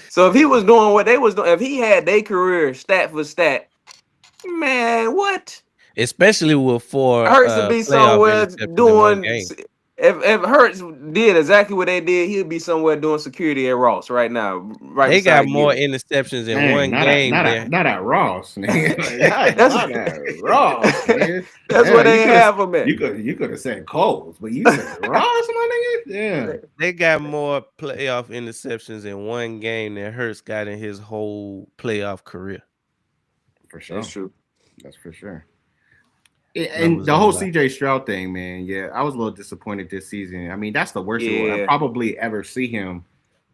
so if he was doing what they was doing, if he had their career stat for stat, man, what?
Especially with four
Hurts to be
playoff
somewhere
interceptions in one
doing.
game.
If Hurts did exactly what they did, he'd be somewhere doing security at Ross right now, right
They got
beside
more
Gilly.
interceptions in
Dang,
one game than
not at Ross, nigga.
That's
not at Ross, nigga.
that's
Yeah,
what they have him at.
you could have said Coles, but you said Ross, my nigga. Yeah,
they got more playoff interceptions in one game than Hurts got in his whole playoff career.
for sure.
That's true.
That's for sure. And
Numbers
the
don't
whole
lie.
CJ Stroud thing, man. Yeah, I was a little disappointed this season. I mean, that's the worst you will
Yeah,
probably ever see him.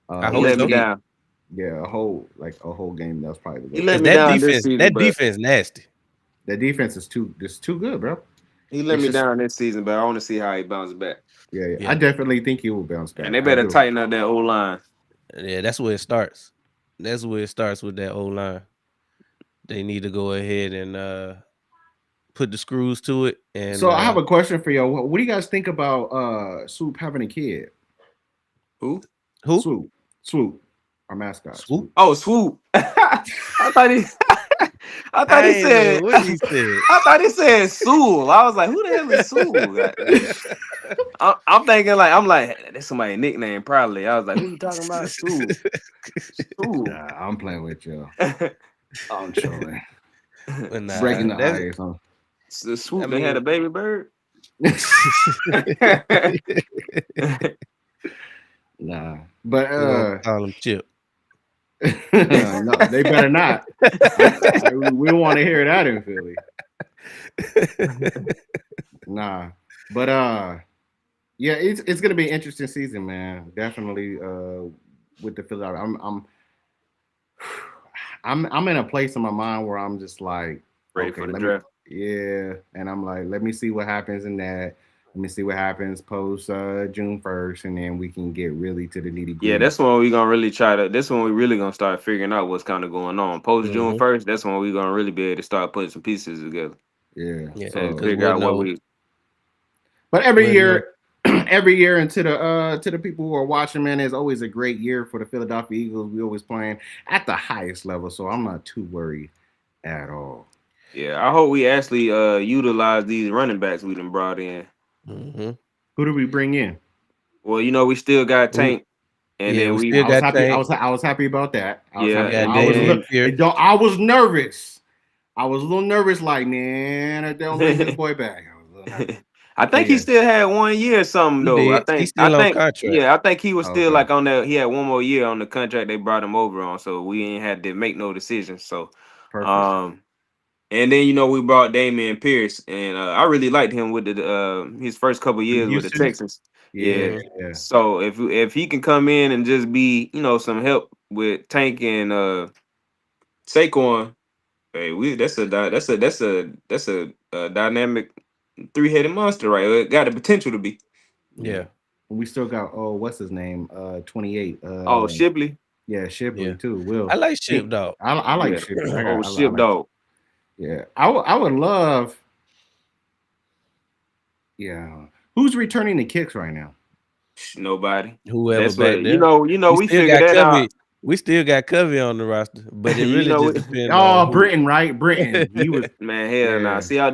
I
he
hope
let me
so.
down.
Yeah, a whole game. That's probably the
He
worst.
let
Because
me down this season,
that
but
defense nasty.
The defense is too good, bro.
he let
It's
me
just
down this season. But I want to see how he bounces back.
yeah. I
Yeah.
definitely think he will bounce
And
back.
they
I
better
do.
tighten up that O line.
Yeah, that's where it starts. That's where it starts with that O-line. They need to go ahead and put the screws to it. And
So I have a question for y'all. What do you guys think about Swoop having a kid?
Who?
who?
Swoop, our mascot.
Swoop?
Oh, Swoop. I thought he. I thought he
I ain't know
said.
what he said.
I thought he said Sewell. I was like, who the hell is Sewell? I'm thinking like that's somebody's nickname probably. I was like, who you talking about? Sewell. Sewell.
Nah, I'm playing with you. I'm trolling.
But nah,
Breaking the
that's-
ice. Huh?
The Swoop
I
that had a
mean-
baby bird.
Nah, but
we gonna call him Chip.
no, they better not. We don't want to hear that in Philly. Nah, but yeah, it's gonna be an interesting season, man. Definitely with the Philly. I'm in a place in my mind where I'm just like
Ready for the draft.
Yeah, and I'm like, let me see what happens in that. Let me see what happens post June 1st, and then we can get really to the nitty gritty.
Yeah, that's when we gonna really try to. This when we really gonna start figuring out what's kind of going on. Post June 1st, that's when we gonna really be able to start putting some pieces together.
Yeah.
So
because
figure out what we.
But every
we'll
year, every year, and to the people who are watching, man, it's always a great year for the Philadelphia Eagles. We always playing at the highest level, so I'm not too worried at all.
Yeah, I hope we actually utilize these running backs we done brought in.
Mm-hmm.
Who do we bring in?
Well, we still got Tank, and
Yeah,
then
we
we
still
I was
got
happy.
Tank.
I was happy about that. I was
Yeah,
happy.
and
I was,
then-
I was nervous. I was a little nervous, like, man, I don't bring this boy back. I was a little nervous.
I think he still had 1 year or something
He
though.
did.
I think
He's still
I
on
think
contract.
yeah, I think he was still
Okay.
like on that. He had 1 more year on the contract they brought him over on, so we ain't had to make no decisions. So
Perfect.
and then we brought Damian Pierce, and I really liked him with the his first couple years with the
Houston?
Texans.
Yeah.
So if he can come in and just be some help with Tank and Saquon, hey, that's a dynamic 3-headed monster, right? It got the potential to be.
Yeah.
We still got what's his name? 28.
Shipley.
Yeah, Shipley
Yeah.
too. Will
I like Ship Dog.
I like
Yeah.
Shipley. I
Ship
like-
dog.
Yeah, I would love. Yeah, who's returning the kicks right now?
Nobody.
Whoever
That's
back
what
there.
we
still
figured
got
that
Covey.
out.
We still got Covey on the roster, but it
You
really
know,
just depends
Oh,
on who.
Britain, right? Britain. He was.
Man, hell nah.
Yeah.
See how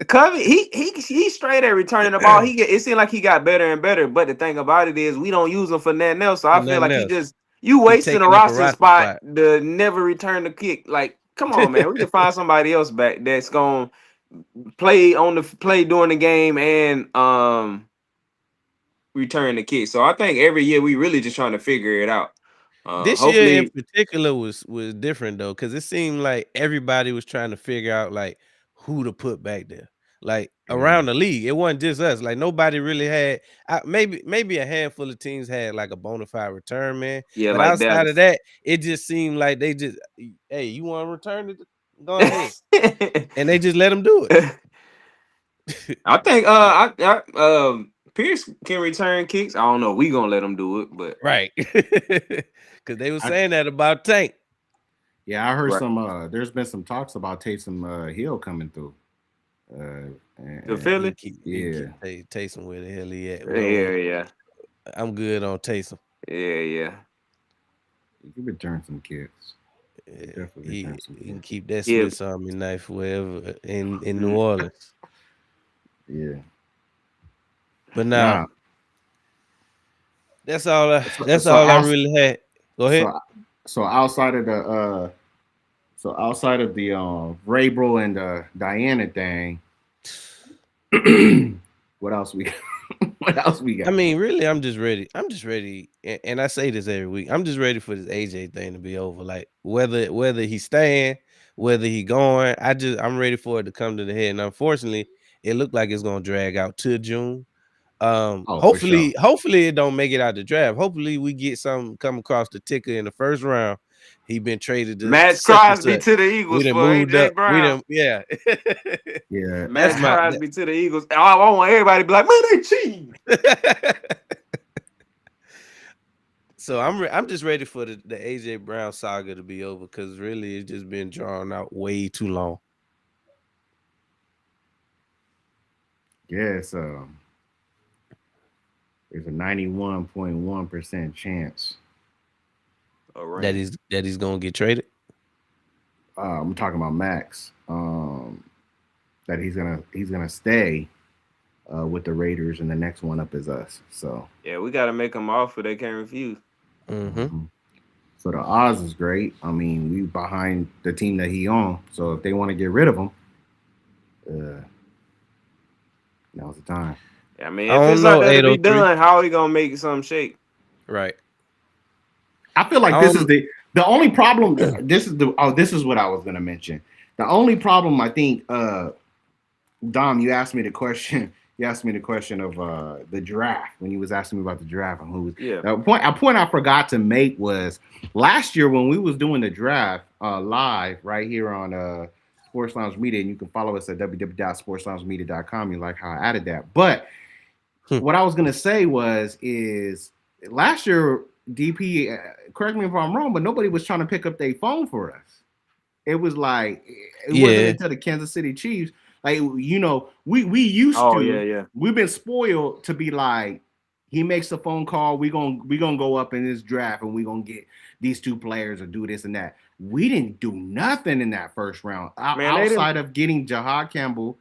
Covey, he straight at returning the ball. It seemed like he got better and better. But the thing about it is we don't use him for nothing else. So I
For
feel like
nothing
he
else.
You
He
wasting a
taking up a
roster
roster
spot
spot.
to never return the kick. Like, come on, man. We can find somebody else back that's gonna play during the game and return the kick. So I think every year we really just trying to figure it out.
This year in
Hopefully,
particular was different though, because it seemed like everybody was trying to figure out like who to put back there. Like
Yeah.
around the league, it wasn't just us. Like nobody really had. Maybe a handful of teams had like a bona fide return man,
yeah,
but
like
outside of
Dallas.
that, it just seemed like they just, hey, you want to return it? Go ahead, and they just let them do it.
I think Pierce can return kicks. I don't know. We gonna let him do it, but
Right, because they were
I,
saying that about Tank.
yeah, I heard
right
some. There's been some talks about Taysom Hill coming through.
to
And
He
Philly.
can
yeah,
keep Taysom where the hell he at. We don't
Yeah,
want.
yeah,
I'm good on Taysom.
yeah.
you can return some kids.
Yeah,
Definitely return
he
some
he can
kids.
keep that
Yeah.
Swiss Army knife wherever in New
Mm.
Orleans.
Yeah.
But now
Nah.
that's all.
So
That's
so
all I
outs-
really had. Go ahead.
so so outside of the Vrabel and Diana thing, what else we got? What else we
I
got?
mean, really, I'm just ready. I'm just ready, and I say this every week. I'm just ready for this AJ thing to be over. Like whether he's staying, whether he going, I'm ready for it to come to the head. And unfortunately, it looked like it's gonna drag out to June.
Oh, for sure.
Hopefully it don't make it out the draft. Hopefully we get some come across the ticker in the first round. He been traded to
Max
such and
Crosby
such.
to the
We
Eagles
done
for
moved
AJ
up. We
Brown.
done, yeah.
Yeah.
That's
Max
my
Crosby to the Eagles. I want everybody to be like, man, they cheating.
So I'm just ready for the AJ Brown saga to be over because really it's just been drawn out way too long.
Yes. There's a 91.1% chance.
All
That
right.
he's gonna get traded.
I'm talking about Max. That he's gonna stay with the Raiders, and the next one up is us. So.
Yeah, we got to make them offer they can't refuse.
Mm-hmm.
Mhm. So the odds is great. I mean, we behind the team that he on. So if they want to get rid of him, uh, now's the time.
I mean,
I
if
don't
it's not
know,
there to be
803.
done, how are we gonna make some shake?
Right.
I feel like
I
this is
don't
the only problem. This is what I was gonna mention. The only problem I think, Dom, you asked me the question. You asked me the question of the draft when you was asking me about the draft and who was
Yeah.
a point I forgot to make was last year when we was doing the draft live right here on Sports Lounge Media, and you can follow us at www.sportsloungemedia.com. You like how I added that, but what I was gonna say is last year DP. Correct me if I'm wrong, but nobody was trying to pick up their phone for us. It was like it wasn't
yeah.
until the Kansas City Chiefs, like we used
Oh yeah,
to.
yeah.
We've been spoiled to be like he makes a phone call. We gonna go up in this draft and we gonna get these two players or do this and that. We didn't do nothing in that first round
Man, they didn't.
outside of getting Jahad Campbell,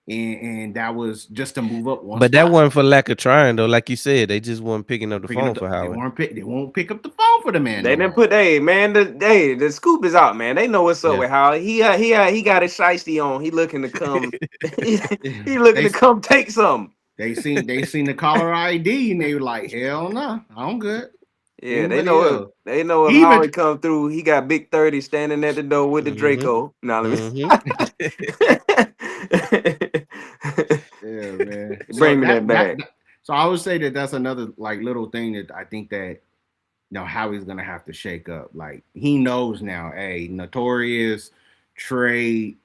and that was just to move up one
But that
spot.
wasn't for lack of trying though. Like you said, they just weren't picking up the
Picking
phone
up
for Howard.
they won't pick up the phone for the man
They
no
didn't
more.
put. Hey, man, the scoop is out, man. They know what's up
Yeah.
with Howard. He got his shiesty on. He looking to come. he looking
They
to come take some.
they seen the caller ID and they were like, hell no, I'm good.
Yeah, they
Anybody
know it.
else?
They know if
He even
Howard come through, he got Big 30 standing at the door with the
Mm-hmm.
Draco. Now let
Mm-hmm.
me
yeah, man. So
bring me that bag.
so I would say that that's another like little thing that I think that how he's gonna have to shake up. Like he knows now, hey, notorious trade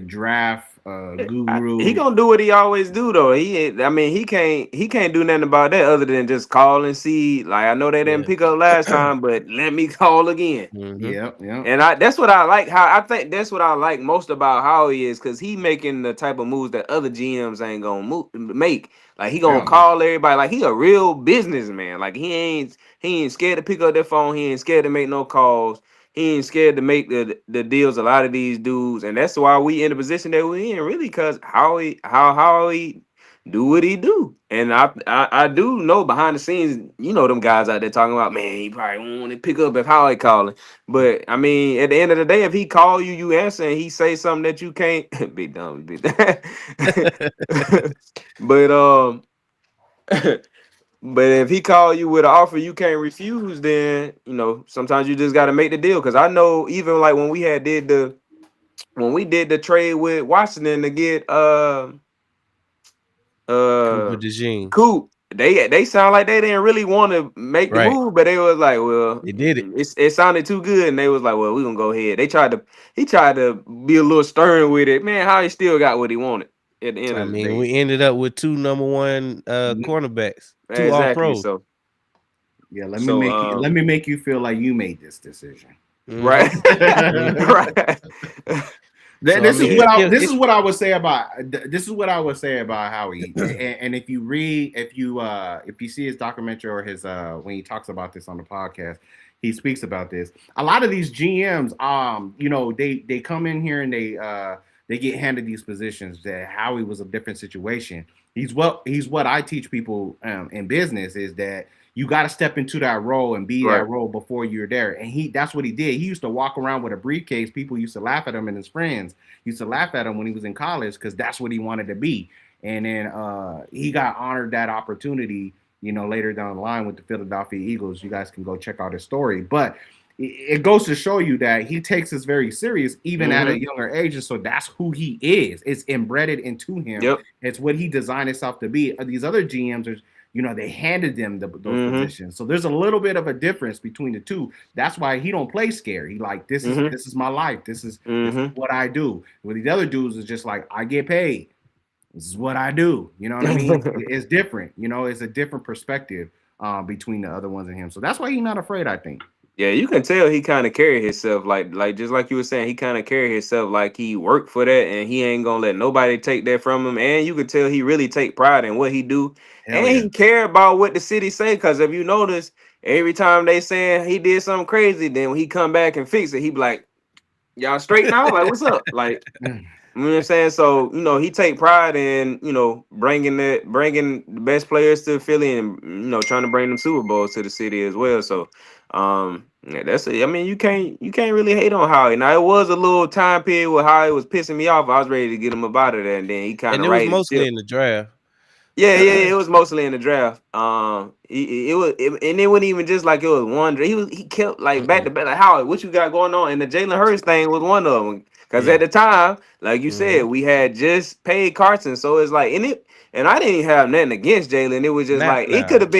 draft
He
guru.
gonna do what he always do though. I mean, he can't do nothing about that other than just call and see. Like I know they didn't
Yeah.
pick up last time, but let me call again.
Mm-hmm.
Yep.
And that's what I like. How I think that's what I like most about how he is, because he making the type of moves that other GMs ain't gonna make. Like he gonna
Yeah.
call everybody. Like he a real businessman. Like he ain't scared to pick up that phone. He ain't scared to make no calls. He ain't scared to make the deals. A lot of these dudes, and that's why we in the position that we in. Really, because how he do what he do. And I do know behind the scenes, you know, them guys out there talking about, man, he probably won't want to pick up if Howie calling. But I mean, at the end of the day, if he call you, you answer, and he say something that you can't be dumb, be but but if he call you with an offer you can't refuse, then you know sometimes you just got to make the deal. Because I know even like when we did the trade with Washington to get
Cooper
uh
DeJean.
Coop. They sound like they didn't really want to make the
Right.
move, but they was like, well,
They did it.
it sounded too good, and they was like, well, we gonna go ahead. He tried to be a little stern with it, man. How he still got what he wanted at the end
I
of the
mean,
day.
we ended up with 2 number 1
Mhm.
cornerbacks, 2 all
Exactly.
pros.
So
Yeah,
so
let me make you feel like you made this decision.
Hmm.
right,
Hmm.
right.
So I
This is
mean,
Yeah.
it's still
this
it's
is what I would say about this is what I would say about Howie. And if you read, if you see his documentary or his when he talks about this on the podcast, he speaks about this. A lot of these GMs, you know, they come in here and they get handed these positions. That Howie was a different situation. He's what I teach people in business is that you got to step into that role and be
Right.
that role before you're there. And that's what he did. He used to walk around with a briefcase. People used to laugh at him, and his friends used to laugh at him when he was in college because that's what he wanted to be. And then he got honored that opportunity, you know, later down the line with the Philadelphia Eagles. You guys can go check out his story. But it goes to show you that he takes this very serious, even at a
Mm-hmm.
younger age. And so that's who he is. It's embedded into him.
Yep.
It's what he designed himself to be. These other GMs are, you know, they handed them those
Mm-hmm.
positions. So there's a little bit of a difference between the two. That's why he don't play scary. He like
Mm-hmm.
this is my life. This is
Mm-hmm.
what I do. With these other dudes is just like I get paid. This is what I do. You know what I mean? It's different. You know, it's a different perspective between the other ones and him. So that's why he's not afraid. I think.
Yeah, you can tell he kind of carry himself like just like you were saying, he kind of carry himself like he worked for that, and he ain't gonna let nobody take that from him. And you could tell he really take pride in what he do,
Hell
and
yeah.
he care about what the city say. Cause if you notice, every time they saying he did something crazy, then when he come back and fix it, he be like, "Y'all straight now? Like what's up?" Like you know what I'm saying? So, you know, he take pride in, you know, bringing the best players to Philly and, you know, trying to bring them Super Bowls to the city as well. So, yeah, that's it. I mean, you can't really hate on Howie. Now, it was a little time period where Howie was pissing me off. I was ready to get him up out of there, and then he kind
and
of
it was
righted the
mostly
ship.
in the draft.
Yeah, it was mostly in the draft. And it wasn't even just like it was one. He kept like back to
Mm-mm.
back. Like Howard, what you got going on? And the Jalen Hurts thing was one of them. Because
Yeah.
at the time, like you said,
Hmm.
we had just paid Carson, so it's like and I didn't have nothing against Jalen. It was just like
Nah.
it could have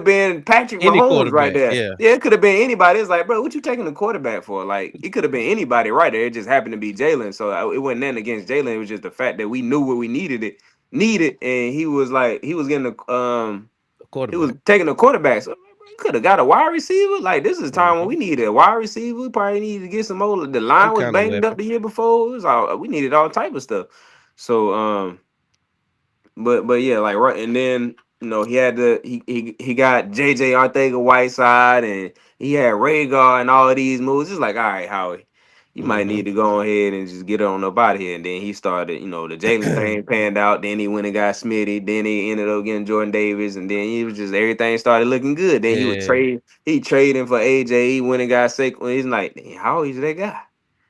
been Patrick
Any
Mahomes right
quarterback.
there.
Yeah.
Yeah, it could have been anybody. It's like, bro, what you taking the quarterback for? Like, it could have been anybody right there. It just happened to be Jalen. So it wasn't nothing against Jalen. It was just the fact that we knew what we needed, and he was like he was getting
A
he was
quarterback.
taking the quarterback. So you could have got a wide receiver. Like this is time when
Hmm.
we needed a wide receiver. We probably needed to get some more. The
Some
line was
kind of
banged up
weapon.
the year before. It was all we needed all type of stuff. So but yeah, like right, and then you know he had he got JJ Arthega Whiteside, and he had Rhaegar and all of these moves. It's like, all right, Howie, you might
Hmm.
need to go ahead and just get on up out of here. And then he started, you know, the Jalen thing panned out. Then he went and got Smitty. Then he ended up getting Jordan Davis, and then he was just everything started looking good. Then
Yeah.
he traded for AJ. He went and got Saquon. He's like, "Damn, Howie's that guy."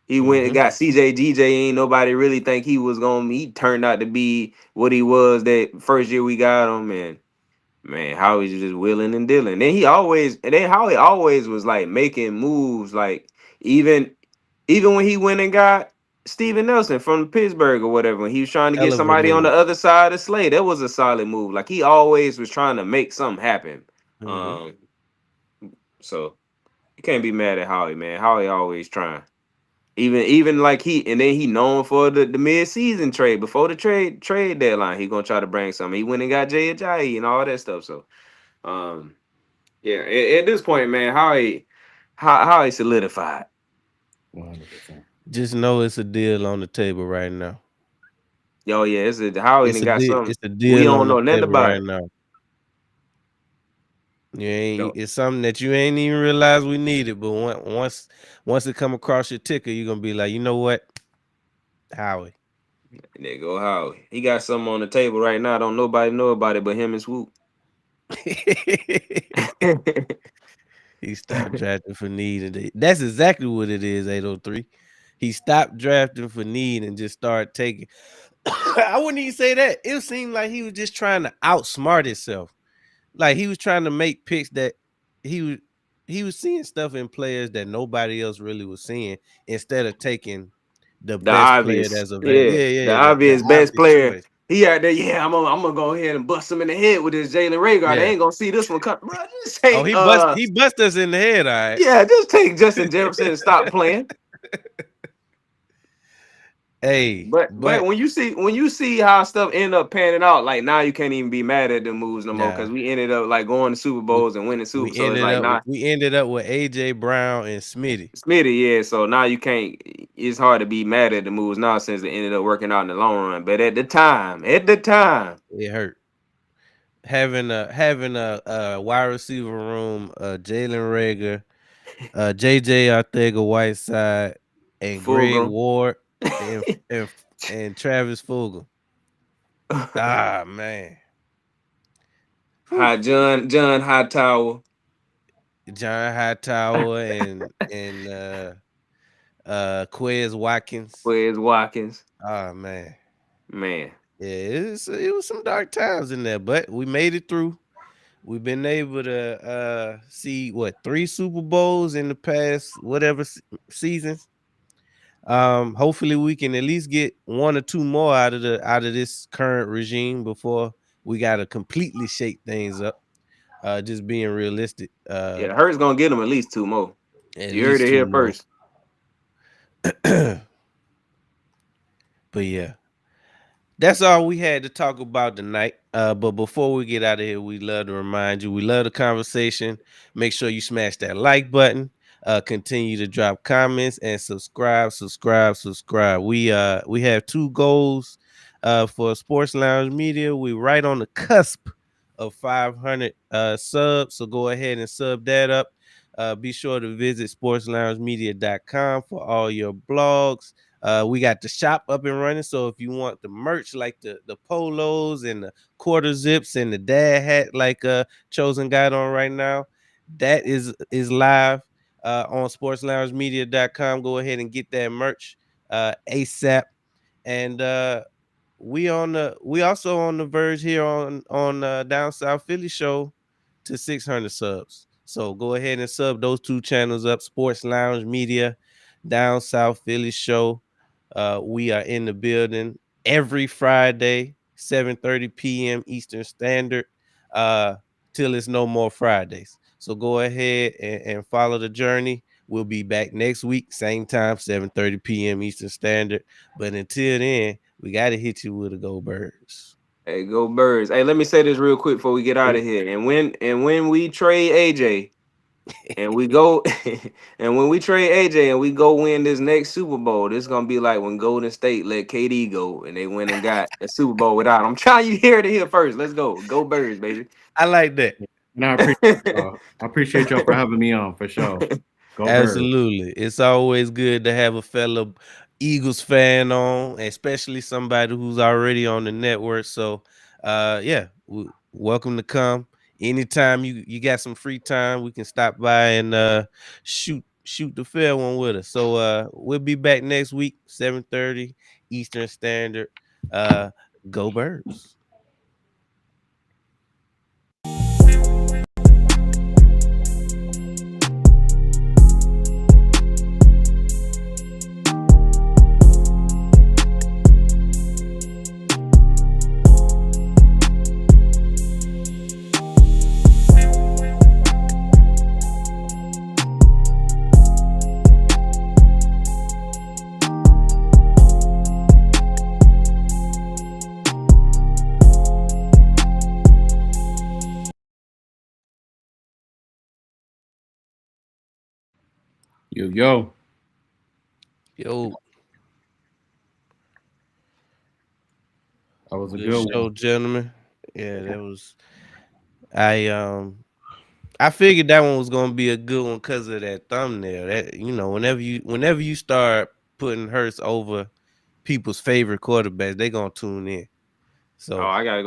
He went and
Hmm.
got CJ DJ. Ain't nobody really think he was gonna. He turned out to be what he was that first year we got him. And man, Howie's just willing and dealing. Then Howie always was like making moves. Like even even when he went and got Steven Nelson from Pittsburgh or whatever, when he was trying to get
Hell of a
somebody on the
move.
other side of Slay, that was a solid move. Like he always was trying to make something happen.
Hmm.
Um, so you can't be mad at Howie, man. Howie always trying. Even like and then he known for the mid season trade before the trade deadline. He gonna try to bring something. He went and got Jay Ajayi and all that stuff. So um yeah, at this point, man, how he solidified.
100%.
Just know it's a deal on the table right now.
Yo, yeah, how he done got something
It's a
we
deal
don't
on the
know nothing
table
about
right
it.
now. You ain't.
Yo,
It's something that you ain't even realize we needed, but once it come across your ticker, you're gonna be like, you know what, Howie.
There go how he got something on the table right now. Don't nobody know about it but him and Swoop.
He stopped drafting for need, and that's exactly what it is. 803. He stopped drafting for need and just started taking. I wouldn't even say that. It seemed like he was just trying to outsmart himself. Like he was trying to make picks that he was he was seeing stuff in players that nobody else really was seeing instead of taking the
The
best player
obvious,
that's available.
yeah,
Yeah,
the
yeah, the
obvious best
obvious
player.
choice.
He out there, yeah. I'm gonna go ahead and bust him in the head with this Jalen Rager. They
Yeah.
ain't gonna see this one come, bro. Just
Oh,
take
he bust us in the head, all right.
yeah, just take Justin Jefferson and stop playing.
Hey,
But
but
when you see how stuff end up panning out, like now you can't even be mad at the moves no more because
nah,
we ended up like going to Super
we
Bowls and winning
we
Super. So it's
ended
like
up
nah,
we ended up with AJ Brown and Smitty.
Smitty, yeah. So now you can't. It's hard to be mad at the moves now since it ended up working out in the long run. But at the time,
It hurt. Having a wide receiver room, Jalen Rager, JJ Arthega-Whiteside, and Greg
Fulgham.
Ward, and and and Travis Fulgham. Ah man. Whew.
High John Hightower,
John Hightower and Quez Watkins.
Wes Watkins,
Ah man.
man.
Yeah, it was some dark times in there, but we made it through. We've been able to see what 3 Super Bowls in the past whatever seasons. Hopefully we can at least get 1 or 2 more out of this current regime before we gotta completely shake things up. Just being realistic.
Yeah, Hurts gonna get him at least two more.
At
You heard
least
it
two
here
more.
first.
But yeah. That's all we had to talk about tonight. But before we get out of here, we love to remind you, we love the conversation. Make sure you smash that like button. Continue to drop comments and subscribe. We have 2 goals for Sports Lounge Media. We right on the cusp of 500 subs. So go ahead and sub that up. Be sure to visit sportsloungemedia.com for all your blogs. We got the shop up and running. So if you want the merch like the polos and the quarter zips and the dad hat like Chosen got on right now, that is live on sportsloungemedia.com. Go ahead and get that merch ASAP. And we also on the verge here on Down South Philly show to 600 subs. So go ahead and sub those 2 channels up, Sports Lounge Media, Down South Philly show. We are in the building every Friday, 7:30 p.m. Eastern Standard, till it's no more Fridays. So go ahead and follow the journey. We'll be back next week, same time, 7:30 p.m. Eastern Standard. But until then, we got to hit you with a Go Birds.
Hey, go Birds. Hey, let me say this real quick before we get out of here. And when we trade AJ and we go and when we trade AJ and we go win this next Super Bowl, this is gonna be like when Golden State let KD go and they went and got a Super Bowl without him. I'm trying you hear it here first. Let's go. Go Birds, baby.
I like that.
And I appreciate y'all for having me on for sure. Go Birds.
Absolutely. It's always good to have a fellow Eagles fan on, especially somebody who's already on the network. So yeah, welcome to come. Anytime you got some free time, we can stop by and shoot the fair one with us. So we'll be back next week, 7:30 Eastern Standard. Go Birds.
Yo.
Yo,
That was a
good
good
show,
one.
gentlemen. Yeah, that was I figured that one was gonna be a good one because of that thumbnail. That whenever you start putting Hurts over people's favorite quarterbacks. They gonna tune in.
Oh,
So
I gotta